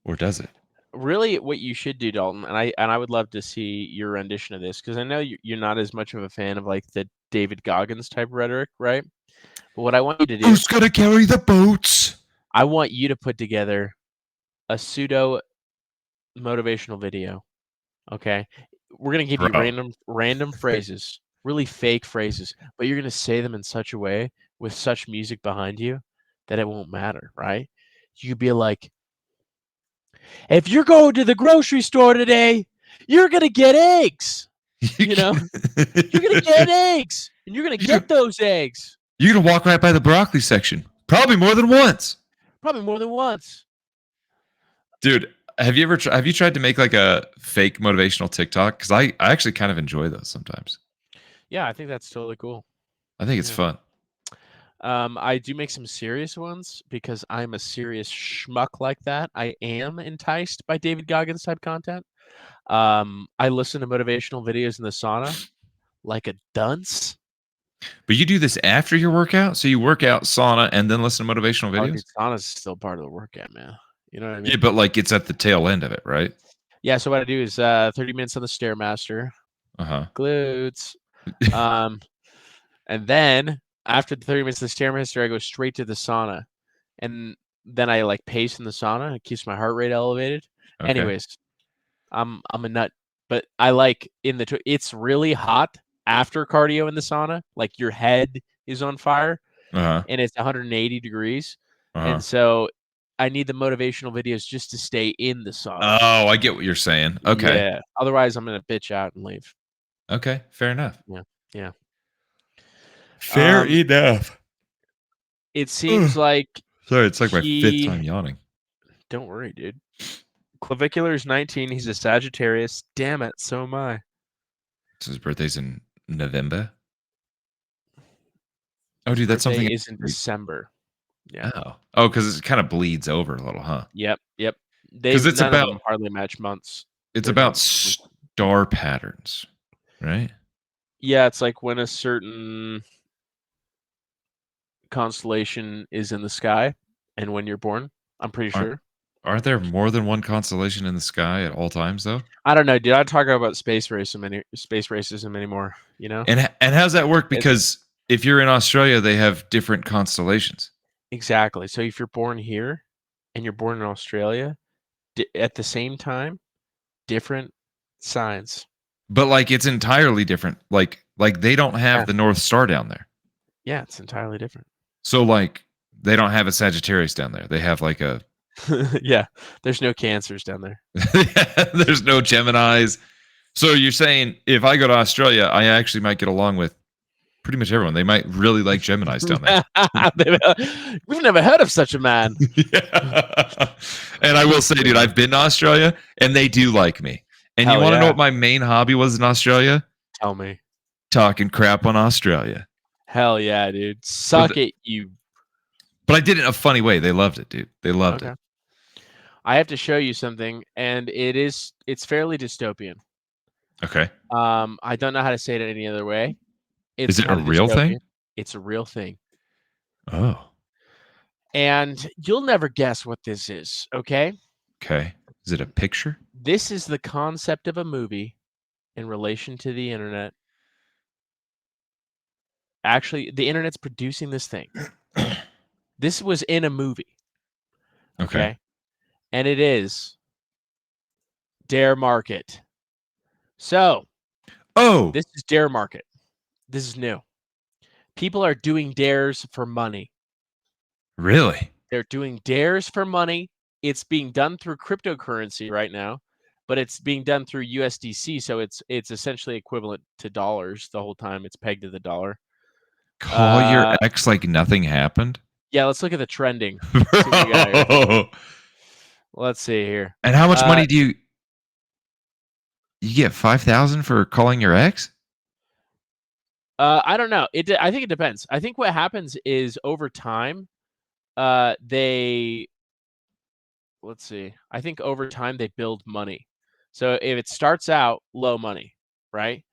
Speaker 2: Or does it?
Speaker 1: Really, what you should do, Dalton, and I would love to see your rendition of this, because I know you're not as much of a fan of like the David Goggins type rhetoric, right? But what I want you to do,
Speaker 2: Who's gonna carry the boats?
Speaker 1: I want you to put together a pseudo motivational video. Okay, we're gonna give you
Speaker 2: Bro.
Speaker 1: random phrases, really fake phrases, but you're gonna say them in such a way with such music behind you that it won't matter, right? You could be like, if you're going to the grocery store today, you're gonna get eggs. You know, you're gonna get eggs, and you're gonna get those eggs.
Speaker 2: You're gonna walk right by the broccoli section, probably more than once.
Speaker 1: Probably more than once.
Speaker 2: Dude, have you tried to make like a fake motivational TikTok? Because I actually kind of enjoy those sometimes.
Speaker 1: Yeah, I think that's totally cool.
Speaker 2: I think it's fun.
Speaker 1: I do make some serious ones because I'm a serious schmuck like that. I am enticed by David Goggins type content. I listen to motivational videos in the sauna like a dunce.
Speaker 2: But you do this after your workout? So you work out, sauna, and then listen to motivational
Speaker 1: Oh,
Speaker 2: videos?
Speaker 1: dude, sauna's still part of the workout, man. You know what I mean?
Speaker 2: Yeah, but like it's at the tail end of it, right?
Speaker 1: Yeah, so what I do is 30 minutes on the Stairmaster.
Speaker 2: Uh-huh.
Speaker 1: Glutes. And then after the 30 minutes of the Stairmaster, I go straight to the sauna. And then I like pace in the sauna. It keeps my heart rate elevated.
Speaker 2: Okay.
Speaker 1: Anyways, I'm a nut, but I like it's really hot after cardio in the sauna. Like your head is on fire
Speaker 2: Uh-huh.
Speaker 1: and it's 180 degrees.
Speaker 2: Uh-huh.
Speaker 1: And so I need the motivational videos just to stay in the song.
Speaker 2: Oh, I get what you're saying. Okay.
Speaker 1: Yeah. Otherwise, I'm gonna bitch out and leave.
Speaker 2: Okay. Fair enough.
Speaker 1: Yeah.
Speaker 2: Fair enough.
Speaker 1: It seems like
Speaker 2: Sorry, it's like my 5th
Speaker 1: he.
Speaker 2: time yawning.
Speaker 1: Don't worry, dude. Clavicular is 19. He's a Sagittarius. Damn it, so am I.
Speaker 2: So his birthday's in November. Oh, dude, that's
Speaker 1: Birthday
Speaker 2: something.
Speaker 1: is in December. Yeah.
Speaker 2: Oh, because it kind of bleeds over a little, huh?
Speaker 1: Yep.
Speaker 2: Because it's
Speaker 1: None
Speaker 2: about
Speaker 1: of them hardly match months.
Speaker 2: it's
Speaker 1: They're
Speaker 2: about
Speaker 1: not-
Speaker 2: star patterns, right?
Speaker 1: Yeah, it's like when a certain constellation is in the sky and when you're born. I'm pretty sure.
Speaker 2: Aren't there more than one constellation in the sky at all times, though?
Speaker 1: I don't know, dude. I talk about space racism anymore. You know
Speaker 2: And how's that work? Because if you're in Australia, they have different constellations.
Speaker 1: exactly. So if you're born here and you're born in Australia, at the same time, different signs.
Speaker 2: But like it's entirely different. Like they don't have
Speaker 1: Yeah.
Speaker 2: the North Star down there.
Speaker 1: Yeah, it's entirely different.
Speaker 2: So like they don't have a Sagittarius down there. They have like a
Speaker 1: Yeah, there's no cancers down there.
Speaker 2: there's no Geminis. So you're saying if I go to Australia, I actually might get along with pretty much everyone. They might really like Geminis down there.
Speaker 1: We've never heard of such a man.
Speaker 2: Yeah. And I will say, dude, I've been to Australia and they do like me. And
Speaker 1: Hell
Speaker 2: you want to know
Speaker 1: yeah.
Speaker 2: what my main hobby was in Australia?
Speaker 1: Tell me.
Speaker 2: Talking crap on Australia.
Speaker 1: Hell yeah, dude. Suck it, you.
Speaker 2: But I did it in a funny way. They loved it, dude. They loved it.
Speaker 1: I have to show you something, and it's fairly dystopian.
Speaker 2: Okay.
Speaker 1: I don't know how to say it any other way.
Speaker 2: Is it a real thing?
Speaker 1: It's a real thing.
Speaker 2: Oh.
Speaker 1: And you'll never guess what this is, okay?
Speaker 2: Okay. Is it a picture?
Speaker 1: This is the concept of a movie in relation to the internet. Actually, the internet's producing this thing. This was in a movie. Okay. And it is Dare Market. So, this is Dare Market. This is new. People are doing dares for money.
Speaker 2: Really?
Speaker 1: They're doing dares for money. It's being done through cryptocurrency right now, but it's being done through USDC, so it's essentially equivalent to dollars the whole time. It's pegged to the dollar.
Speaker 2: Call your ex like nothing happened?
Speaker 1: Yeah, let's look at the trending. See what we got here. Let's see here.
Speaker 2: And how much money do you get? 5,000 for calling your ex?
Speaker 1: I don't know. I think it depends. I think what happens is over time, let's see. I think over time they build money. So if it starts out low money, right?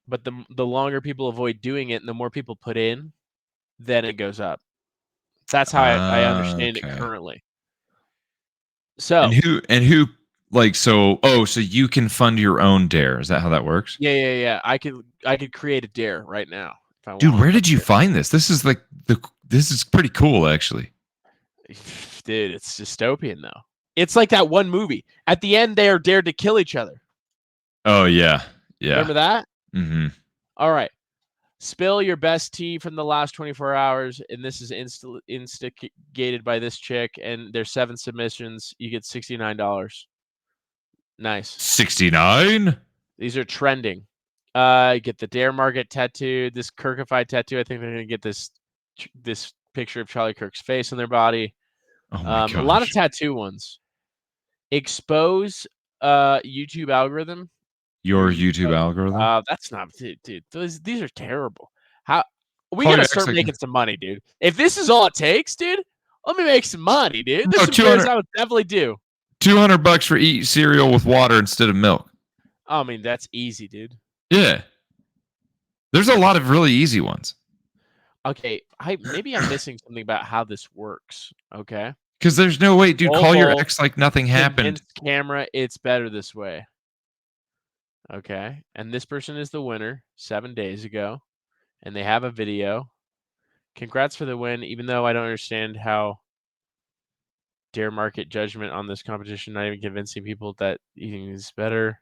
Speaker 1: But the longer people avoid doing it and the more people put in, then it goes up. That's how I understand it currently. So
Speaker 2: and who like so you can fund your own dare. Is that how that works?
Speaker 1: Yeah. I could create a dare right now if I
Speaker 2: Dude,
Speaker 1: want.
Speaker 2: where did you find this? This is like this is pretty cool actually.
Speaker 1: Dude, it's dystopian though. It's like that one movie. At the end, they are dared to kill each other.
Speaker 2: Oh yeah.
Speaker 1: Remember that?
Speaker 2: Mm-hmm.
Speaker 1: All right. Spill your best tea from the last 24 hours, and this is instigated by this chick, and there's 7 submissions. You get $69. Nice.
Speaker 2: 69?
Speaker 1: These are trending. Get the Dare Market tattoo, this Kirkified tattoo. I think they're gonna get this picture of Charlie Kirk's face on their body.
Speaker 2: Oh my gosh.
Speaker 1: A lot of tattoo ones. Expose YouTube algorithm.
Speaker 2: Your YouTube algorithm?
Speaker 1: That's not, dude. These are terrible. How we gotta start making some money, dude. If this is all it takes, dude, let me make some money, dude. This is what I would definitely do.
Speaker 2: $200 for eating cereal with water instead of milk.
Speaker 1: I mean, that's easy, dude.
Speaker 2: Yeah. There's a lot of really easy ones.
Speaker 1: Okay, maybe I'm missing something about how this works. Okay.
Speaker 2: Because there's no way, dude. Call your ex like nothing happened.
Speaker 1: Camera, it's better this way. Okay, and this person is the winner 7 days ago, and they have a video. Congrats for the win, even though I don't understand how Dare Market judgment on this competition, not even convincing people that eating is better.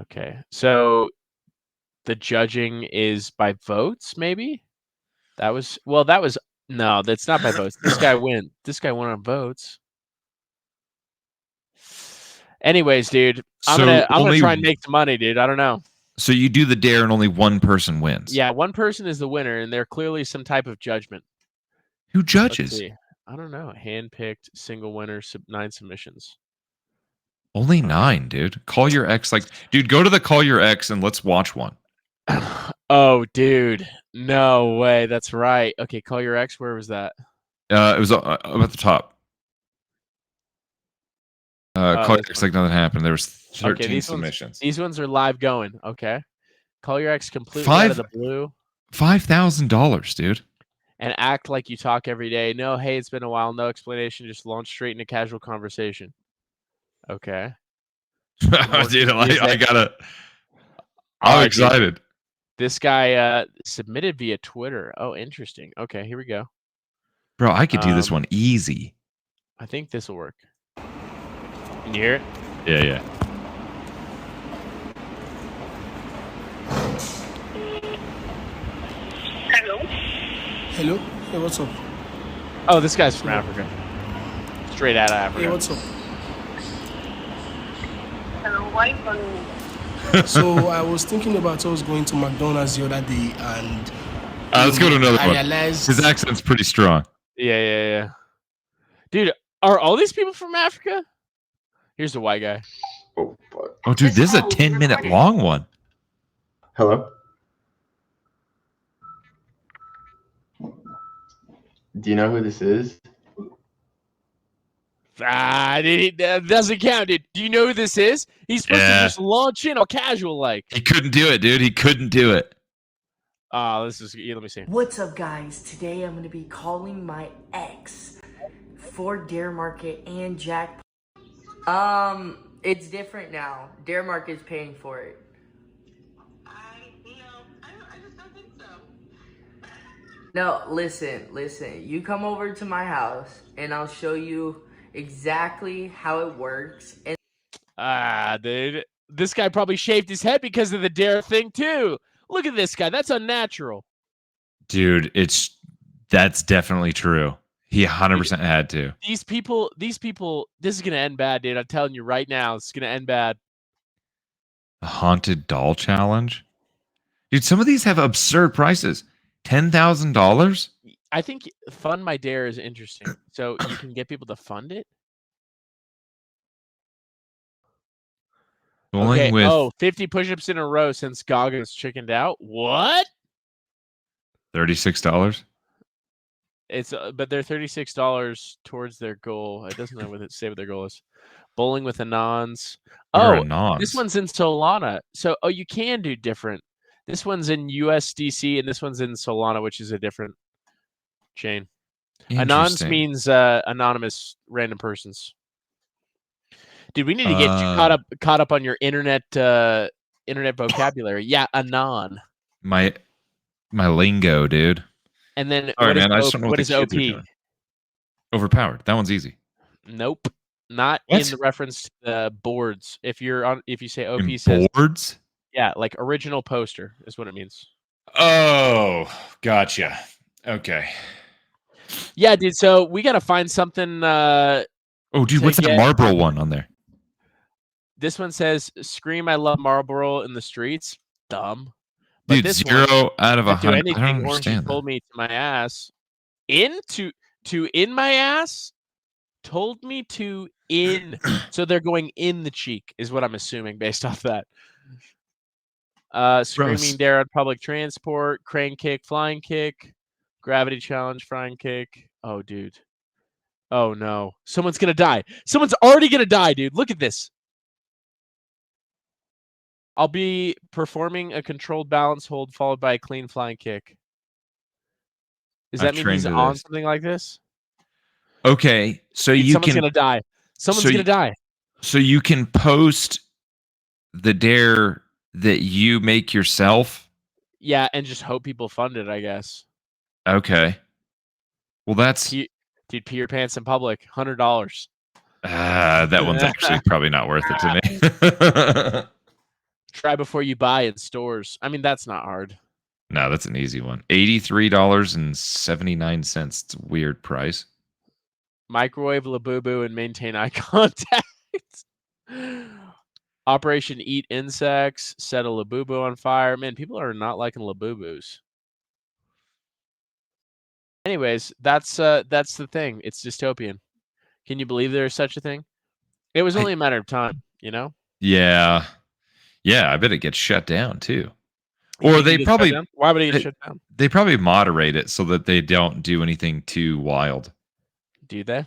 Speaker 1: Okay, so the judging is by votes, maybe? That was No, that's not by votes. This guy won. This guy won on votes. Anyways, dude, I'm
Speaker 2: So
Speaker 1: gonna try and make some money, dude. I don't know.
Speaker 2: So you do the dare and only one person wins.
Speaker 1: Yeah, one person is the winner, and they're clearly some type of judgment.
Speaker 2: Who
Speaker 1: Let's
Speaker 2: judges?
Speaker 1: see. I don't know. Handpicked single winner, 9 submissions.
Speaker 2: Only 9, dude. Call your ex. Like, dude, go to the call your ex and let's watch one.
Speaker 1: Oh, dude. No way. That's right. Okay, call your ex. Where was that?
Speaker 2: It was up at the top. Call your ex like nothing happened. There was 13 submissions.
Speaker 1: These ones are live going. Okay. Call your ex completely out of the blue.
Speaker 2: $5,000, dude.
Speaker 1: And act like you talk every day. No, hey, it's been a while. No explanation. Just launch straight into casual conversation. Okay.
Speaker 2: Dude, I gotta. I'm excited.
Speaker 1: Dude. This guy submitted via Twitter. Oh, interesting. Okay, here we go.
Speaker 2: Bro, I could do this one easy.
Speaker 1: I think this will work. Can you hear it?
Speaker 2: Yeah.
Speaker 5: Hello? Hey, what's up?
Speaker 1: Oh, this guy's from Africa. Straight out of Africa.
Speaker 5: Hey, what's up?
Speaker 6: Hello, why you calling me?
Speaker 5: So I was thinking about I was going to McDonald's the other day and
Speaker 2: let's go to another one.
Speaker 5: realized
Speaker 2: His accent's pretty strong.
Speaker 1: Yeah. Dude, are all these people from Africa? Here's the white guy.
Speaker 7: Oh, fuck.
Speaker 2: Oh, dude, this is a 10-minute long one.
Speaker 7: Hello? Do you know who this is?
Speaker 1: That doesn't count, dude. Do you know who this is? He's supposed to just launch in all casual like.
Speaker 2: He couldn't do it, dude. He couldn't do it.
Speaker 1: This is let me see.
Speaker 8: What's up, guys? Today I'm gonna be calling my ex for Dare Market and Jack. It's different now. Dare Market's paying for it.
Speaker 6: I just don't think so.
Speaker 8: No, listen. You come over to my house and I'll show you exactly how it works. And
Speaker 1: dude, this guy probably shaved his head because of the Dare thing too. Look at this guy. That's unnatural.
Speaker 2: Dude, that's definitely true. He 100% had to.
Speaker 1: These people, this is going to end bad, dude. I'm telling you right now, it's going to end bad.
Speaker 2: The haunted doll challenge? Dude, some of these have absurd prices. $10,000?
Speaker 1: I think Fund My Dare is interesting. So you can get people to fund it?
Speaker 2: Okay.
Speaker 1: 50 push-ups in a row since Goggins chickened out. What?
Speaker 2: $36?
Speaker 1: It's but they're $36 towards their goal. It doesn't know what their goal is. Bowling with Anons. This one's in Solana. So you can do different. This one's in USDC and this one's in Solana, which is a different chain. Anons means anonymous random persons. Dude, we need to get you caught up on your internet vocabulary. Yeah, anon.
Speaker 2: My lingo, dude.
Speaker 1: And then
Speaker 2: I just don't know what
Speaker 1: is OP?
Speaker 2: Overpowered. That one's easy.
Speaker 1: Nope. Not in the reference to the boards. If you say OP says
Speaker 2: boards?
Speaker 1: Yeah, like original poster is what it means.
Speaker 2: Oh, gotcha. Okay.
Speaker 1: Yeah, dude. So we gotta find something.
Speaker 2: Dude, what's that Marlboro one on there?
Speaker 1: This one says, "Scream, I love Marlboro in the streets." Dumb. But
Speaker 2: dude,
Speaker 1: this
Speaker 2: 0 out of 100.
Speaker 1: Anything
Speaker 2: I don't understand that.
Speaker 1: told me to my ass. In my ass. Told me to in. So they're going in the cheek, is what I'm assuming based off that. Screaming dare on public transport, crane kick, flying kick, gravity challenge, flying kick. Oh, dude. Oh, no. Someone's going to die. Someone's already going to die, dude. Look at this. I'll be performing a controlled balance hold followed by a clean flying kick. Does that mean he's on something like this?
Speaker 2: Okay, so
Speaker 1: someone's going to die. Someone's going to die.
Speaker 2: So you can post the dare that you make yourself?
Speaker 1: Yeah, and just hope people fund it, I guess.
Speaker 2: Okay. Well, that's...
Speaker 1: Dude, pee your pants in public. $100.
Speaker 2: That one's actually probably not worth it to me.
Speaker 1: Try before you buy in stores. I mean, that's not hard.
Speaker 2: No, that's an easy one. $83.79. It's a weird price.
Speaker 1: Microwave Labubu and maintain eye contact. Operation Eat Insects. Set a Labubu on fire. Man, people are not liking Labubus. Anyways, that's the thing. It's dystopian. Can you believe there is such a thing? It was only a matter of time, you know?
Speaker 2: Yeah. Yeah, I bet it gets shut down too.
Speaker 1: You
Speaker 2: Or
Speaker 1: think
Speaker 2: they
Speaker 1: it gets shut
Speaker 2: probably
Speaker 1: down? Why would it get shut down?
Speaker 2: they probably moderate it so that they don't do anything too wild.
Speaker 1: Do they?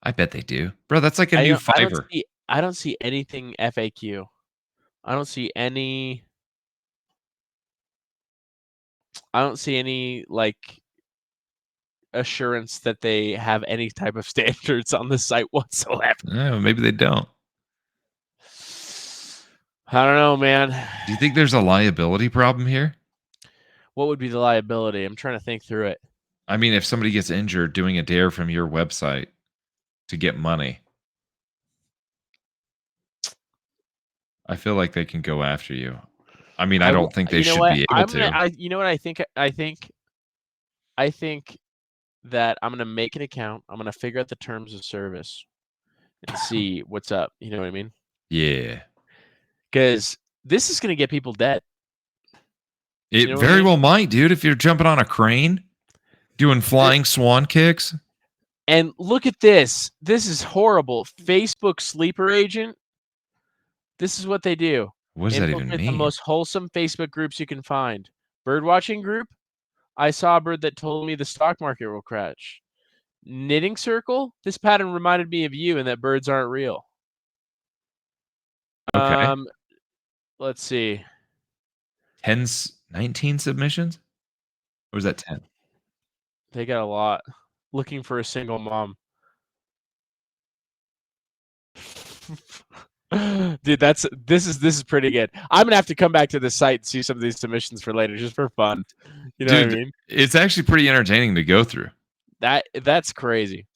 Speaker 2: I bet they do. Bro, that's like a new Fiverr.
Speaker 1: I don't see anything FAQ. I don't see any like assurance that they have any type of standards on the site whatsoever.
Speaker 2: Oh, maybe they don't.
Speaker 1: I don't know, man.
Speaker 2: Do you think there's a liability problem here?
Speaker 1: What would be the liability? I'm trying to think through it.
Speaker 2: I mean, if somebody gets injured doing a dare from your website to get money, I feel like they can go after you. I mean, I don't think they should be able to.
Speaker 1: You know what I think? I think that I'm gonna make an account. I'm gonna figure out the terms of service and see what's up. You know what I mean?
Speaker 2: Yeah.
Speaker 1: Because this is gonna get people dead.
Speaker 2: It very well might, dude. If you're jumping on a crane, doing flying swan kicks.
Speaker 1: And look at this. This is horrible. Facebook sleeper agent. This is what they do.
Speaker 2: What does that even mean?
Speaker 1: The most wholesome Facebook groups you can find. Birdwatching group. I saw a bird that told me the stock market will crash. Knitting circle. This pattern reminded me of you and that birds aren't real.
Speaker 2: Okay.
Speaker 1: Let's see.
Speaker 2: 19 submissions? Or was that 10?
Speaker 1: They got a lot. Looking for a single mom. Dude, this is pretty good. I'm gonna have to come back to the site and see some of these submissions for later, just for fun. You know what I mean?
Speaker 2: It's actually pretty entertaining to go through.
Speaker 1: That's crazy.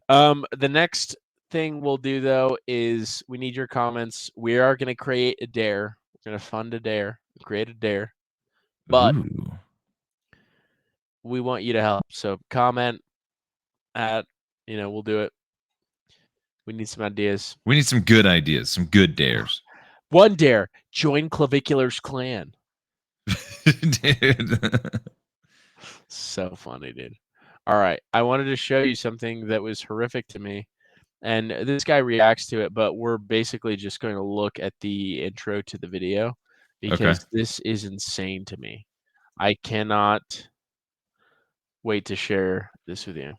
Speaker 1: The next thing we'll do though is we need your comments. We are gonna create a dare. We're gonna fund a dare, create a dare. But we want you to help. So comment at, we'll do it. We need some ideas.
Speaker 2: We need some good ideas, some good dares.
Speaker 1: One dare, join Clavicular's clan.
Speaker 2: Dude.
Speaker 1: So funny, dude. All right. I wanted to show you something that was horrific to me. And this guy reacts to it, but we're basically just going to look at the intro to the video because this is insane to me. I cannot wait to share this with you.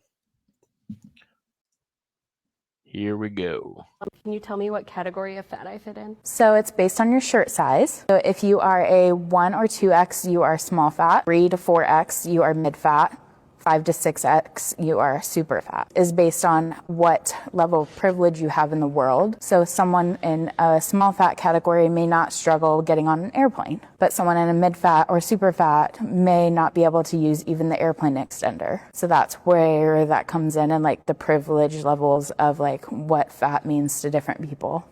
Speaker 1: Here we go.
Speaker 9: Can you tell me what category of fat I fit in?
Speaker 10: So it's based on your shirt size. So if you are a 1 or 2X, you are small fat. 3 to 4X, you are mid fat. 5 to 6X, you are super fat. Is based on what level of privilege you have in the world. So someone in a small fat category may not struggle getting on an airplane, but someone in a mid fat or super fat may not be able to use even the airplane extender. So that's where that comes in, and like the privilege levels of like what fat means to different people.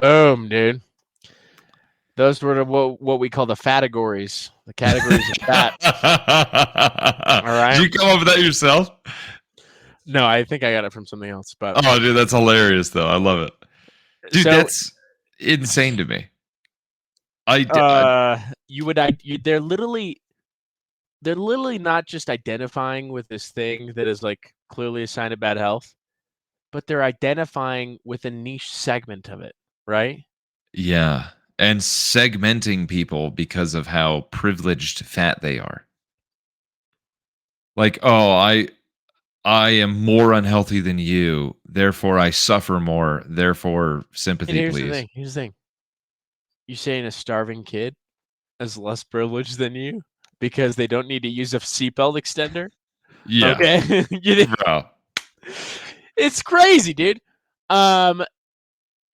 Speaker 1: Boom, dude. Those were what we call the categories. The categories of fat. All right.
Speaker 2: Did you come up with that yourself?
Speaker 1: No, I think I got it from something else. But
Speaker 2: oh, dude, that's hilarious, though. I love it, dude. So, that's insane to me.
Speaker 1: They're literally not just identifying with this thing that is like clearly a sign of bad health, but they're identifying with a niche segment of it, right?
Speaker 2: Yeah. And segmenting people because of how privileged fat they are. Like, oh, I am more unhealthy than you, therefore I suffer more, therefore sympathy,
Speaker 1: here's
Speaker 2: please.
Speaker 1: Here's the thing. You saying a starving kid is less privileged than you because they don't need to use a seatbelt extender?
Speaker 2: Yeah.
Speaker 1: Okay.
Speaker 2: Bro.
Speaker 1: It's crazy, dude.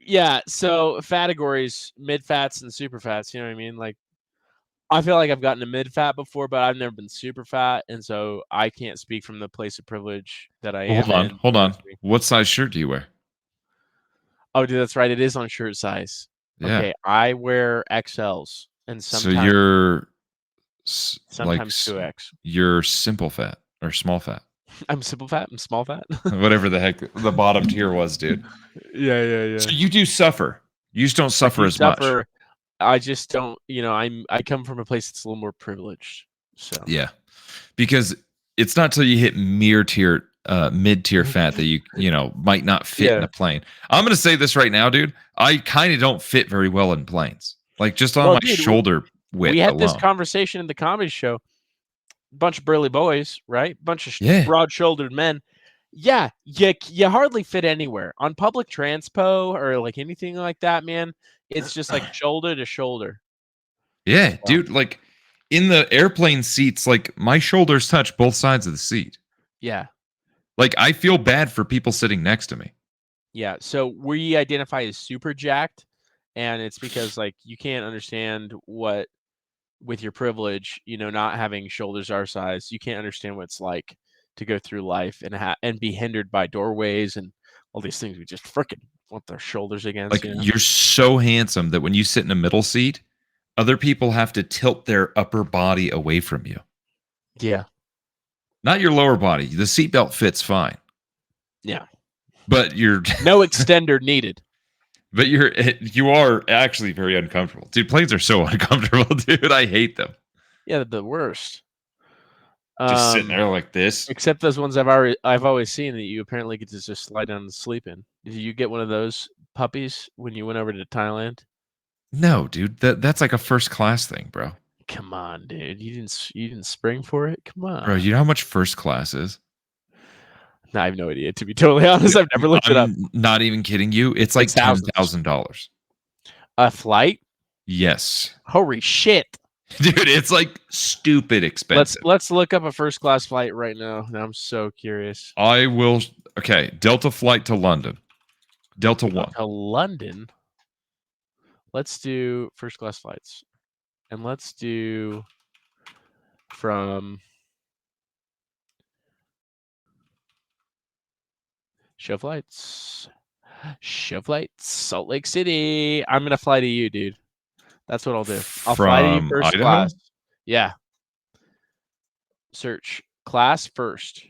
Speaker 1: Yeah, so categories, mid fats and super fats, you know what I mean? Like, I feel like I've gotten a mid fat before, but I've never been super fat, and so I can't speak from the place of privilege that I am.
Speaker 2: Hold on. What size shirt do you wear?
Speaker 1: Oh, dude, that's right. It is on shirt size.
Speaker 2: Yeah.
Speaker 1: Okay, I wear XLs. And
Speaker 2: So
Speaker 1: sometimes
Speaker 2: you're
Speaker 1: sometimes 2x.
Speaker 2: you're simple fat or small fat,
Speaker 1: I'm simple fat. I'm small fat.
Speaker 2: whatever the heck the bottom tier was, dude.
Speaker 1: Yeah.
Speaker 2: So you do suffer. You just don't
Speaker 1: I
Speaker 2: suffer
Speaker 1: do
Speaker 2: as much.
Speaker 1: suffer. I just don't. I come from a place that's a little more privileged. So
Speaker 2: Yeah, because it's not till you hit mid tier fat that you might not fit in
Speaker 1: Yeah.
Speaker 2: a plane. I'm gonna say this right now, dude. I kind of don't fit very well in planes, like just on my
Speaker 1: dude,
Speaker 2: shoulder width
Speaker 1: we had this
Speaker 2: alone.
Speaker 1: conversation in the comedy show. Bunch of burly boys, right? Bunch of
Speaker 2: Yeah.
Speaker 1: broad-shouldered men. Yeah, you hardly fit anywhere on public transpo or like anything like that, man. It's just like shoulder to shoulder.
Speaker 2: Yeah, dude. Like in the airplane seats, like my shoulders touch both sides of the seat.
Speaker 1: Yeah.
Speaker 2: Like I feel bad for people sitting next to me.
Speaker 1: Yeah. So we identify as super jacked, and it's because like you can't understand what with your privilege, not having shoulders our size, you can't understand what it's like to go through life and be hindered by doorways and all these things we just freaking want their shoulders against.
Speaker 2: Like you're so handsome that when you sit in a middle seat, other people have to tilt their upper body away from you.
Speaker 1: Yeah.
Speaker 2: Not your lower body. The seatbelt fits fine.
Speaker 1: Yeah.
Speaker 2: But you're
Speaker 1: no extender needed.
Speaker 2: But you are actually very uncomfortable. Dude, planes are so uncomfortable, dude. I hate them.
Speaker 1: Yeah, they're the worst.
Speaker 2: Just sitting there like this.
Speaker 1: Except those ones I've always seen that you apparently get to just lie down and sleep in. Did you get one of those puppies when you went over to Thailand?
Speaker 2: No, dude. That's like a first class thing, bro.
Speaker 1: Come on, dude. You didn't spring for it? Come on.
Speaker 2: Bro, you know how much first class is?
Speaker 1: No, I have no idea. To be totally honest, I've never looked it up.
Speaker 2: Not even kidding you. It's like $10,000.
Speaker 1: A flight?
Speaker 2: Yes.
Speaker 1: Holy shit.
Speaker 2: Dude, it's like stupid expensive.
Speaker 1: Let's look up a first class flight right now. Now I'm so curious.
Speaker 2: I will. Okay, Delta flight to London. Delta 1.
Speaker 1: To London? Let's do first class flights. And let's do from show flights, Salt Lake City. I'm going to fly to you, dude. That's what I'll do. I'll fly to you first
Speaker 2: Idaho?
Speaker 1: class. Yeah. Search class first.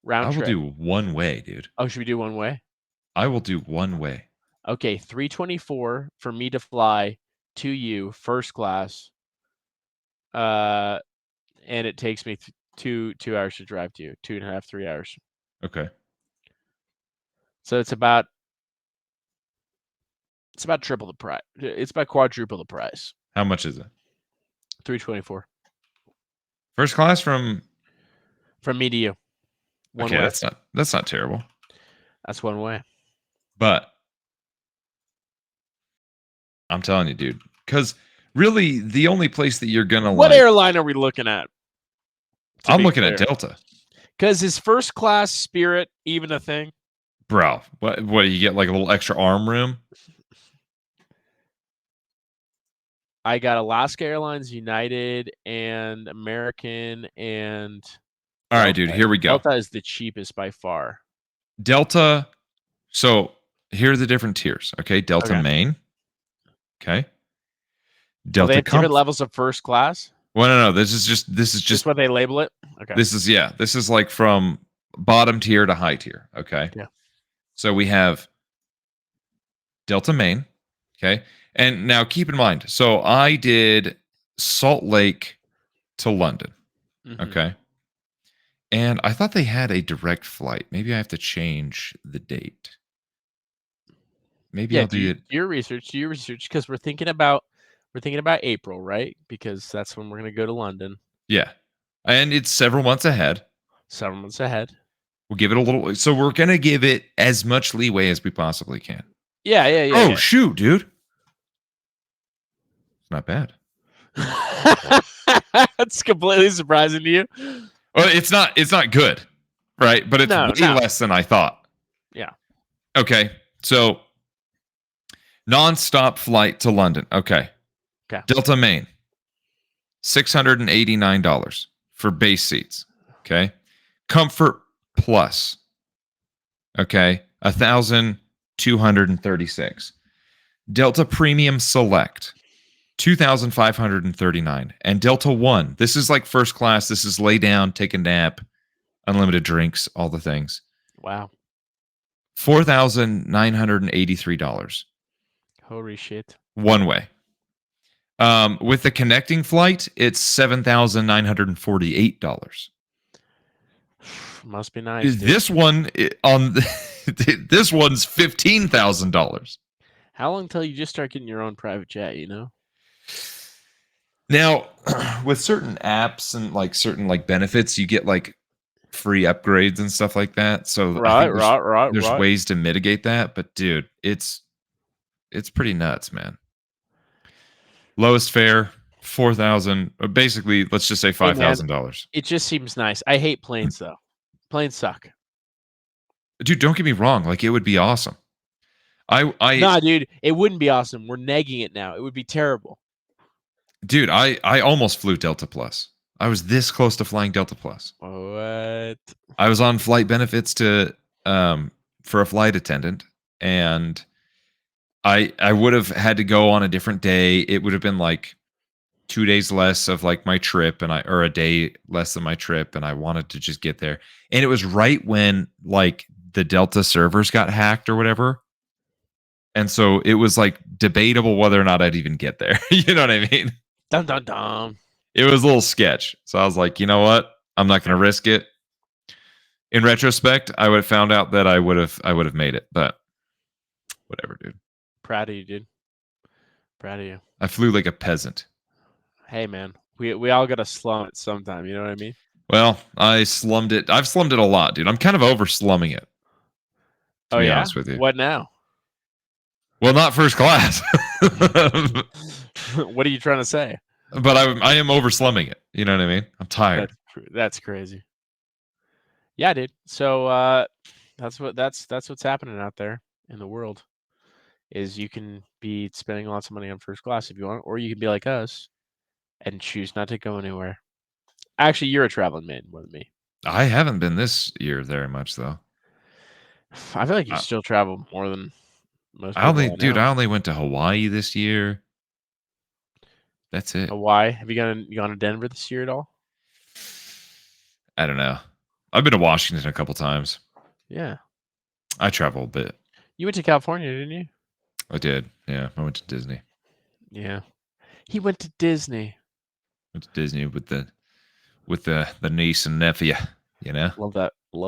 Speaker 1: Round trip.
Speaker 2: I will do one way, dude.
Speaker 1: Oh, should we do one way?
Speaker 2: I will do one way.
Speaker 1: Okay, $324 for me to fly to you first class. And it takes me 2 hours to drive to you. 2.5, 3 hours.
Speaker 2: Okay.
Speaker 1: So it's about triple the price. It's about quadruple the price.
Speaker 2: How much is it?
Speaker 1: $324.
Speaker 2: First class from
Speaker 1: me to you. One
Speaker 2: okay,
Speaker 1: way.
Speaker 2: that's not terrible.
Speaker 1: That's one way.
Speaker 2: But I'm telling you, dude, because really the only place that you're gonna
Speaker 1: What airline are we looking at?
Speaker 2: I'm looking at Delta.
Speaker 1: Because is first class Spirit even a thing?
Speaker 2: Bro, what do you get, like a little extra arm room?
Speaker 1: I got Alaska Airlines, United, and American, and
Speaker 2: all right, dude, here we go.
Speaker 1: Delta is the cheapest by far.
Speaker 2: Delta. So here are the different tiers. Okay, Delta Main. Okay.
Speaker 1: Delta. They have different levels of first class.
Speaker 2: Well, no. This is just
Speaker 1: what they label it. Okay.
Speaker 2: This is like from bottom tier to high tier. Okay.
Speaker 1: Yeah.
Speaker 2: So we have Delta Main. Okay. And now keep in mind, so I did Salt Lake to London.
Speaker 1: Mm-hmm.
Speaker 2: Okay. And I thought they had a direct flight. Maybe I have to change the date. Maybe I'll do it.
Speaker 1: Your research, because we're thinking about April, right? Because that's when we're going to go to London.
Speaker 2: Yeah. And it's several months ahead.
Speaker 1: We'll
Speaker 2: give it a little. So we're going to give it as much leeway as we possibly can.
Speaker 1: Yeah.
Speaker 2: Oh, shoot, dude. It's not bad.
Speaker 1: That's completely surprising to you.
Speaker 2: Well, it's not good, right? But it's way less than I thought.
Speaker 1: Yeah.
Speaker 2: Okay. So non-stop flight to London. Okay. Delta Main. $689 for base seats. Okay. Comfort Plus. Okay. $1,236. Delta Premium Select. $2,539. And Delta One, this is like first class. This is lay down, take a nap, unlimited drinks, all the things.
Speaker 1: Wow.
Speaker 2: $4,983.
Speaker 1: Holy shit.
Speaker 2: One way. With the connecting flight, it's $7,948.
Speaker 1: Must be nice. Dude.
Speaker 2: This one on this one's $15,000.
Speaker 1: How long until you just start getting your own private jet? You know.
Speaker 2: Now, with certain apps and like certain like benefits, you get like free upgrades and stuff like that. So there's ways to mitigate that. But dude, it's pretty nuts, man. Lowest fare, $4,000. Basically, let's just say $5,000.
Speaker 1: It just seems nice. I hate planes though. Planes suck.
Speaker 2: Dude, don't get me wrong. Like it would be awesome.
Speaker 1: Nah, dude, it wouldn't be awesome. We're negging it now. It would be terrible.
Speaker 2: Dude, I almost flew Delta Plus. I was this close to flying Delta Plus.
Speaker 1: What?
Speaker 2: I was on flight benefits to for a flight attendant, and I would have had to go on a different day. It would have been like 2 days less of like my trip, or a day less than my trip, and I wanted to just get there. And it was right when like the Delta servers got hacked or whatever. And so it was like debatable whether or not I'd even get there. You know what I mean?
Speaker 1: Dum dum dum.
Speaker 2: It was a little sketch. So I was like, you know what? I'm not going to risk it. In retrospect, I would have found out that I would have made it, but whatever, dude.
Speaker 1: Proud of you, dude. Proud of you.
Speaker 2: I flew like a peasant.
Speaker 1: Hey, man. We all got to slum it sometime. You know what I mean?
Speaker 2: Well, I slummed it. I've slummed it a lot, dude. I'm kind of over slumming it. To be honest with you.
Speaker 1: What now?
Speaker 2: Well, not first class.
Speaker 1: What are you trying to say?
Speaker 2: But I am over slumming it. You know what I mean? I'm tired.
Speaker 1: That's crazy. Yeah, dude. So that's what's happening out there in the world. Is you can be spending lots of money on first class if you want, or you can be like us and choose not to go anywhere. Actually, you're a traveling man more than me.
Speaker 2: I haven't been this year very much though.
Speaker 1: I feel like you still travel more than most people.
Speaker 2: I only went to Hawaii this year. That's it.
Speaker 1: Hawaii? Have you gone to Denver this year at all?
Speaker 2: I don't know. I've been to Washington a couple times.
Speaker 1: Yeah.
Speaker 2: I travel a bit.
Speaker 1: You went to California, didn't you?
Speaker 2: I did. Yeah. I went to Disney.
Speaker 1: Yeah. He went to Disney.
Speaker 2: Went to Disney with the niece and nephew, you know?
Speaker 1: Love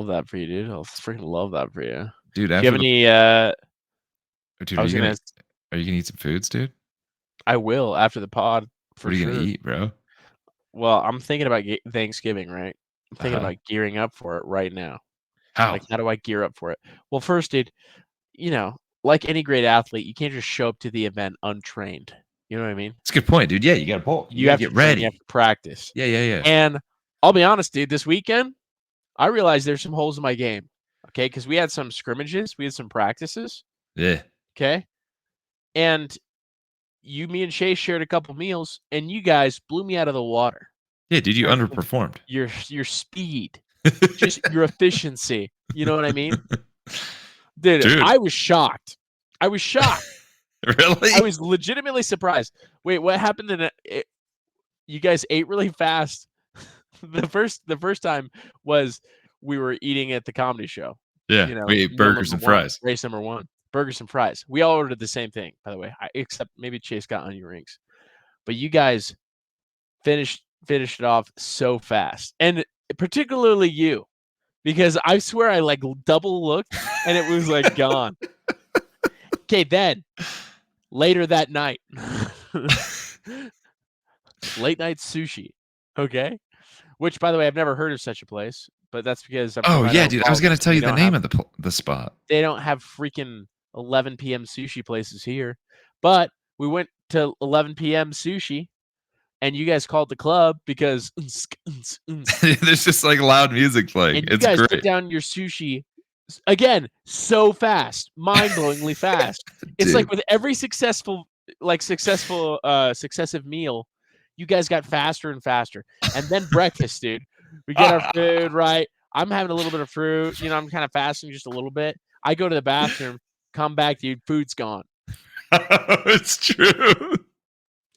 Speaker 1: that for you, dude. I'll freaking love that for you.
Speaker 2: Dude,
Speaker 1: do you have any
Speaker 2: dude, are you gonna eat some foods, dude?
Speaker 1: I will after the pod.
Speaker 2: What are you gonna eat, bro?
Speaker 1: Well, I'm thinking about Thanksgiving, right? I'm thinking about gearing up for it right now.
Speaker 2: How?
Speaker 1: Like, how do I gear up for it? Well, first, dude, you know, like any great athlete, you can't just show up to the event untrained. You know what I mean?
Speaker 2: That's a good point, dude. Yeah, you got to pull.
Speaker 1: You have to
Speaker 2: get ready.
Speaker 1: You have to practice.
Speaker 2: Yeah.
Speaker 1: And I'll be honest, dude. This weekend, I realized there's some holes in my game. Okay, because we had some scrimmages, we had some practices.
Speaker 2: Yeah.
Speaker 1: Okay, and me and Shay shared a couple meals, and you guys blew me out of the water.
Speaker 2: Yeah, dude, you underperformed.
Speaker 1: Your speed, just your efficiency. You know what I mean? Dude, I was shocked.
Speaker 2: Really?
Speaker 1: I was legitimately surprised. Wait, what happened you guys ate really fast. The first time was we were eating at the comedy show.
Speaker 2: Yeah,
Speaker 1: you know,
Speaker 2: we ate burgers and fries.
Speaker 1: Race number 1. Burgers and fries. We all ordered the same thing, by the way, except maybe Chase got onion rings. But you guys finished it off so fast, and particularly you, because I swear I like double looked and it was like gone. Okay, then later that night, late night sushi. Okay, which by the way I've never heard of such a place, but that's because
Speaker 2: dude, I was gonna tell you the name of the spot.
Speaker 1: They don't have freaking 11 p.m. sushi places here, but we went to 11 p.m. sushi, and you guys called the club because
Speaker 2: there's just like loud music playing.
Speaker 1: And you guys put down your sushi again so fast, mind-blowingly fast. It's like with every successive meal, you guys got faster and faster. And then breakfast, dude. We get our food right. I'm having a little bit of fruit. You know, I'm kind of fasting just a little bit. I go to the bathroom, come back, dude. Food's gone.
Speaker 2: It's true.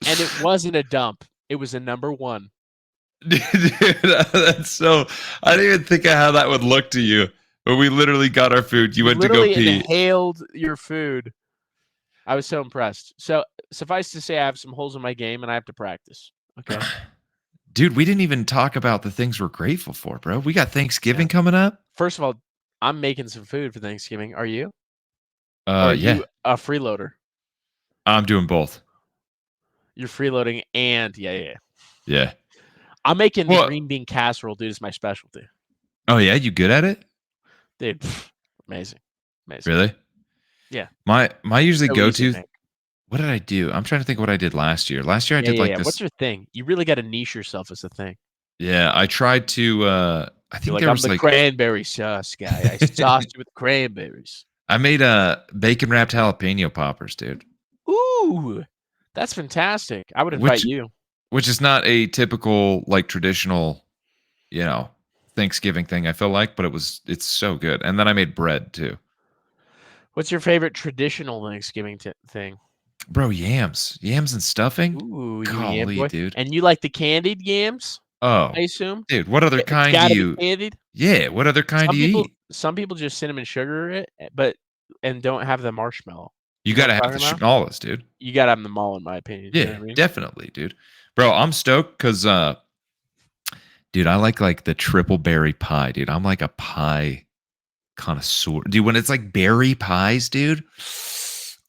Speaker 1: And it wasn't a dump. It was a number 1.
Speaker 2: Dude, that's so. I didn't even think of how that would look to you. But we literally got our food. You went to go
Speaker 1: literally
Speaker 2: pee.
Speaker 1: inhaled your food. I was so impressed. So suffice to say, I have some holes in my game, and I have to practice. Okay.
Speaker 2: Dude, we didn't even talk about the things we're grateful for, bro. We got Thanksgiving coming up.
Speaker 1: First of all, I'm making some food for Thanksgiving. Are you? Or are
Speaker 2: Yeah.
Speaker 1: you a freeloader?
Speaker 2: I'm doing both.
Speaker 1: You're freeloading and yeah.
Speaker 2: I'm
Speaker 1: making the green bean casserole, dude. Is my specialty.
Speaker 2: Oh yeah, you good at it?
Speaker 1: Dude, amazing.
Speaker 2: Really?
Speaker 1: Yeah.
Speaker 2: My usually
Speaker 1: So
Speaker 2: go
Speaker 1: easy
Speaker 2: to. What did I do? I'm trying to think what I did last year. Last year I did like this.
Speaker 1: What's your thing? You really got to niche yourself as a thing.
Speaker 2: Yeah, I tried to. I think
Speaker 1: You're like,
Speaker 2: there
Speaker 1: I'm
Speaker 2: was
Speaker 1: the
Speaker 2: like
Speaker 1: cranberry sauce guy. I sauced you with cranberries.
Speaker 2: I made bacon wrapped jalapeno poppers, dude.
Speaker 1: Ooh, that's fantastic. I would invite you.
Speaker 2: Which is not a typical like traditional, Thanksgiving thing. I feel like, but it's so good. And then I made bread too.
Speaker 1: What's your favorite traditional Thanksgiving thing?
Speaker 2: Bro, yams and stuffing.
Speaker 1: Ooh,
Speaker 2: golly,
Speaker 1: yam boy.
Speaker 2: dude.
Speaker 1: And you like the candied yams?
Speaker 2: Oh,
Speaker 1: I assume.
Speaker 2: Dude, what other kind do you?
Speaker 1: Candied?
Speaker 2: Yeah, what other kind do you eat?
Speaker 1: Some people just cinnamon sugar it, and don't have the marshmallow.
Speaker 2: You gotta have the schmallows, dude.
Speaker 1: You gotta have them all, in my opinion.
Speaker 2: Yeah,
Speaker 1: you know what I mean?
Speaker 2: definitely, dude. Bro, I'm stoked because, dude, I like the triple berry pie, dude. I'm like a pie connoisseur, dude. When it's like berry pies, dude.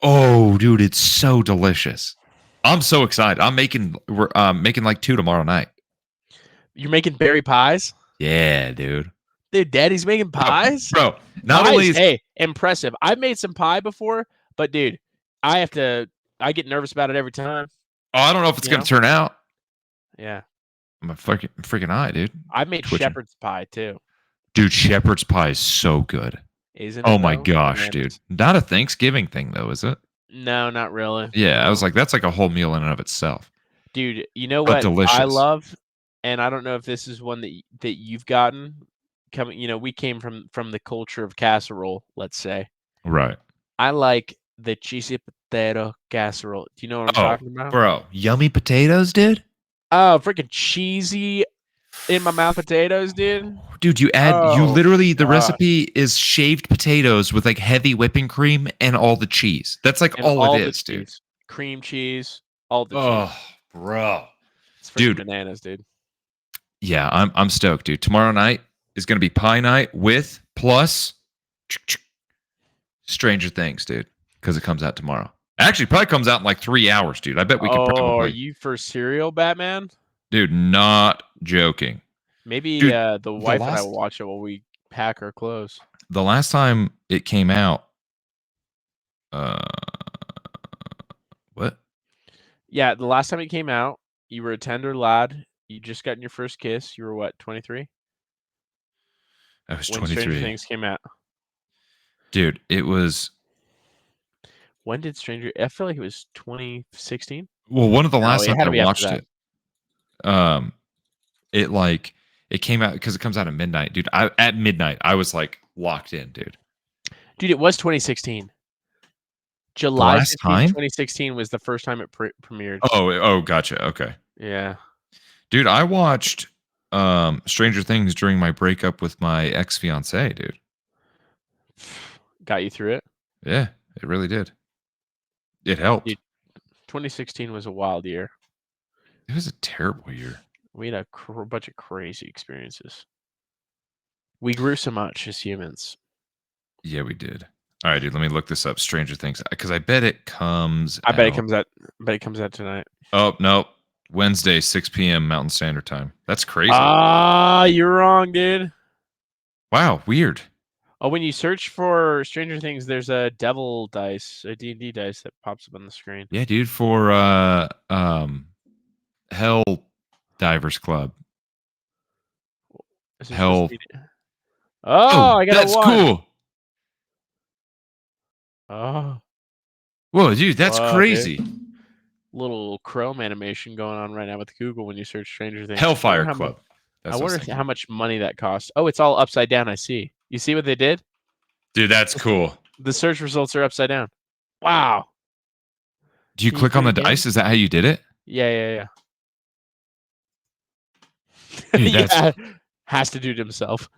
Speaker 2: Oh, dude, it's so delicious. I'm so excited. We're making like 2 tomorrow night.
Speaker 1: You're making berry pies?
Speaker 2: Yeah, dude.
Speaker 1: Dude, Daddy's making pies?
Speaker 2: Bro, not only is
Speaker 1: hey, impressive. I've made some pie before, but dude, I get nervous about it every time.
Speaker 2: Oh, I don't know if it's gonna turn out.
Speaker 1: Yeah.
Speaker 2: I'm a freaking eye, dude.
Speaker 1: I've made shepherd's pie too.
Speaker 2: Dude, shepherd's pie is so good.
Speaker 1: Isn't it?
Speaker 2: Oh my gosh, dude. Not a Thanksgiving thing though, is it?
Speaker 1: No, not really.
Speaker 2: Yeah, I was like, that's like a whole meal in and of itself.
Speaker 1: Dude, you know
Speaker 2: But
Speaker 1: what
Speaker 2: delicious.
Speaker 1: I love, and I don't know if this is one that you've gotten. We came from the culture of casserole, let's say.
Speaker 2: Right.
Speaker 1: I like the cheesy potato casserole. Do you know what I'm talking about?
Speaker 2: Bro, yummy potatoes, dude?
Speaker 1: Oh, freaking cheesy in my mouth potatoes, dude.
Speaker 2: Dude, you literally, the recipe is shaved potatoes with like heavy whipping cream and all the cheese. That's like all it is, dude.
Speaker 1: Cream cheese, all the cheese.
Speaker 2: Oh, bro.
Speaker 1: It's freaking bananas, dude.
Speaker 2: Yeah, I'm stoked, dude. Tomorrow night is going to be pie night plus Stranger Things, dude, because it comes out tomorrow. Actually, probably comes out in like 3 hours, dude. I bet we could probably.
Speaker 1: Are you for cereal, Batman?
Speaker 2: Dude, not joking.
Speaker 1: Maybe
Speaker 2: dude,
Speaker 1: the wife and I will watch it while we pack our clothes.
Speaker 2: The last time it came out, what?
Speaker 1: Yeah, the last time it came out, you were a tender lad. You just gotten your first kiss. You were what, 23?
Speaker 2: I was
Speaker 1: when
Speaker 2: 23.
Speaker 1: Stranger Things came out.
Speaker 2: Dude, it was.
Speaker 1: When did I feel like it was 2016.
Speaker 2: Well, one of the last times I watched it. It came out because it comes out at midnight, dude. At midnight, I was like locked in, dude.
Speaker 1: Dude, it was 2016. July 15, 2016 was the first time it premiered.
Speaker 2: Oh, gotcha. Okay.
Speaker 1: Yeah.
Speaker 2: Dude, I watched Stranger Things during my breakup with my ex-fiance, dude.
Speaker 1: Got you through it?
Speaker 2: Yeah, it really did. It helped.
Speaker 1: Dude, 2016 was a wild year.
Speaker 2: It was a terrible year.
Speaker 1: We had a bunch of crazy experiences. We grew so much as humans.
Speaker 2: Yeah, we did. All right, dude. Let me look this up. Stranger Things, because I bet it comes.
Speaker 1: I bet it comes out. Tonight.
Speaker 2: Oh no, Wednesday, 6 p.m. Mountain Standard Time. That's crazy.
Speaker 1: You're wrong, dude.
Speaker 2: Wow, weird.
Speaker 1: Oh, when you search for Stranger Things, there's a devil dice, a D&D dice that pops up on the screen.
Speaker 2: Yeah, dude. For Hell Divers Club. Hell.
Speaker 1: Oh, I got
Speaker 2: that's cool.
Speaker 1: Oh.
Speaker 2: Whoa, dude, that's crazy.
Speaker 1: Dude. Little Chrome animation going on right now with Google when you search Stranger Things.
Speaker 2: Hellfire Club.
Speaker 1: I wonder how much money that costs. Oh, it's all upside down. I see. You see what they did?
Speaker 2: Dude, that's cool.
Speaker 1: The search results are upside down. Wow.
Speaker 2: Do you click on the dice? Is that how you did it?
Speaker 1: Yeah.
Speaker 2: Dude,
Speaker 1: Yeah, has to do it himself.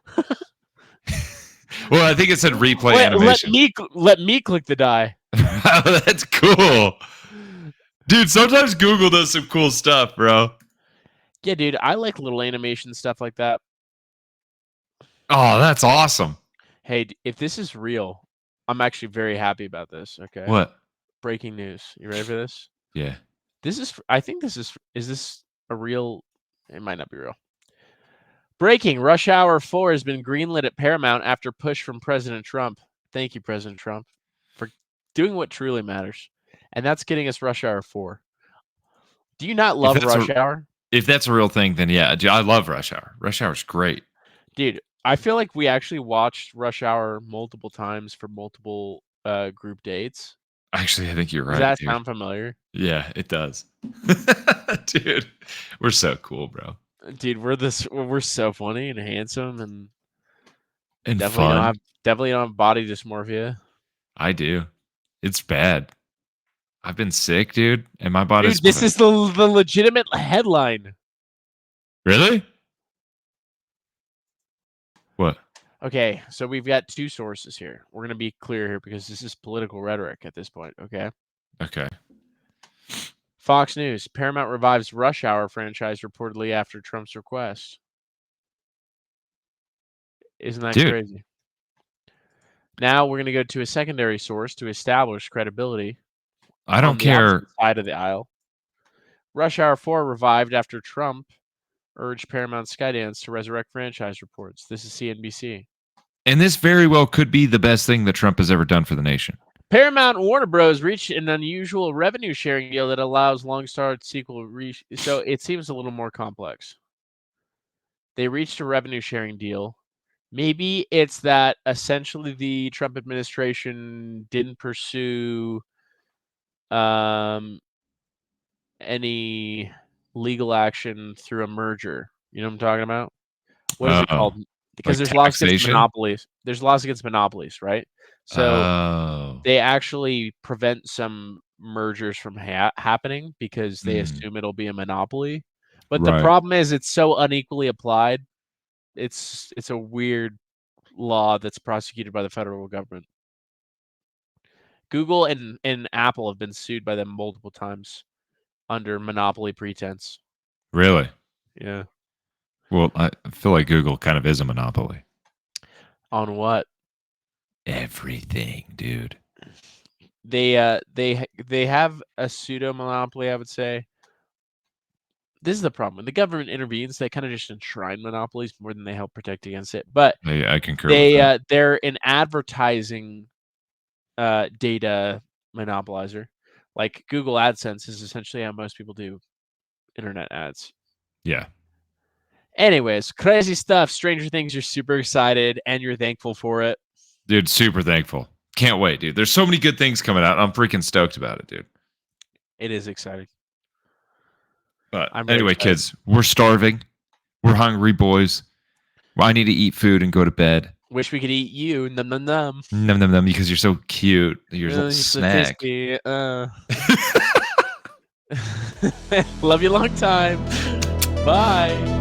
Speaker 2: Well, I think it said replay
Speaker 1: Wait,
Speaker 2: animation.
Speaker 1: let me click the die.
Speaker 2: That's cool. Dude, sometimes Google does some cool stuff, bro.
Speaker 1: Yeah, dude, I like little animation stuff like that.
Speaker 2: Oh, that's awesome.
Speaker 1: Hey, if this is real, I'm actually very happy about this. Okay.
Speaker 2: What?
Speaker 1: Breaking news. You ready for this?
Speaker 2: Yeah.
Speaker 1: I think this is this a real? It might not be real. Breaking: Rush Hour 4 has been greenlit at Paramount after push from President Trump. Thank you, President Trump, for doing what truly matters, and that's getting us Rush Hour 4. Do you not love Rush Hour?
Speaker 2: If that's a real thing, then yeah, I love Rush Hour. Rush Hour's great.
Speaker 1: Dude, I feel like we actually watched Rush Hour multiple times for multiple group dates.
Speaker 2: Actually, I think you're right.
Speaker 1: Does that
Speaker 2: dude.
Speaker 1: sound familiar?
Speaker 2: Yeah, it does. Dude, we're so cool, bro.
Speaker 1: Dude, we're so funny and handsome and
Speaker 2: definitely fun.
Speaker 1: Definitely don't have body dysmorphia.
Speaker 2: I do. It's bad. I've been sick, dude, and my body's.
Speaker 1: Dude, this is the legitimate headline.
Speaker 2: Really? What?
Speaker 1: Okay, so we've got two sources here. We're gonna be clear here because this is political rhetoric at this point. Okay.
Speaker 2: Okay.
Speaker 1: Fox News: Paramount revives Rush Hour franchise reportedly after Trump's request. Isn't that crazy? Now we're going to go to a secondary source to establish credibility.
Speaker 2: I don't care.
Speaker 1: Side of the aisle. Rush Hour 4 revived after Trump urged Paramount Skydance to resurrect franchise reports. This is CNBC.
Speaker 2: And this very well could be the best thing that Trump has ever done for the nation.
Speaker 1: Paramount and Warner Bros. Reached an unusual revenue sharing deal that allows long-starred sequel. So it seems a little more complex. They reached a revenue sharing deal. Maybe it's that essentially the Trump administration didn't pursue any legal action through a merger. You know what I'm talking about? What is it called? Because there's laws against monopolies. There's laws against monopolies, right? So they actually prevent some mergers from happening because they assume it'll be a monopoly. But the problem is it's so unequally applied. It's a weird law that's prosecuted by the federal government. Google and Apple have been sued by them multiple times under monopoly pretense.
Speaker 2: Really?
Speaker 1: Yeah.
Speaker 2: Well, I feel like Google kind of is a monopoly.
Speaker 1: On what?
Speaker 2: Everything, dude.
Speaker 1: They have a pseudo monopoly, I would say. This is the problem. When the government intervenes, they kind of just enshrine monopolies more than they help protect against it. But
Speaker 2: I concur with that.
Speaker 1: They're an advertising data monopolizer. Like Google AdSense is essentially how most people do internet ads.
Speaker 2: Yeah.
Speaker 1: Anyways, crazy stuff. Stranger Things, you're super excited and you're thankful for it.
Speaker 2: Dude, super thankful. Can't wait, dude. There's so many good things coming out. I'm freaking stoked about it, dude.
Speaker 1: It is exciting.
Speaker 2: But anyway, kids, we're starving. We're hungry, boys. I need to eat food and go to bed.
Speaker 1: Wish we could eat you. Num num num.
Speaker 2: Num num num, because you're so cute. You're a little snack.
Speaker 1: Love you long time. Bye.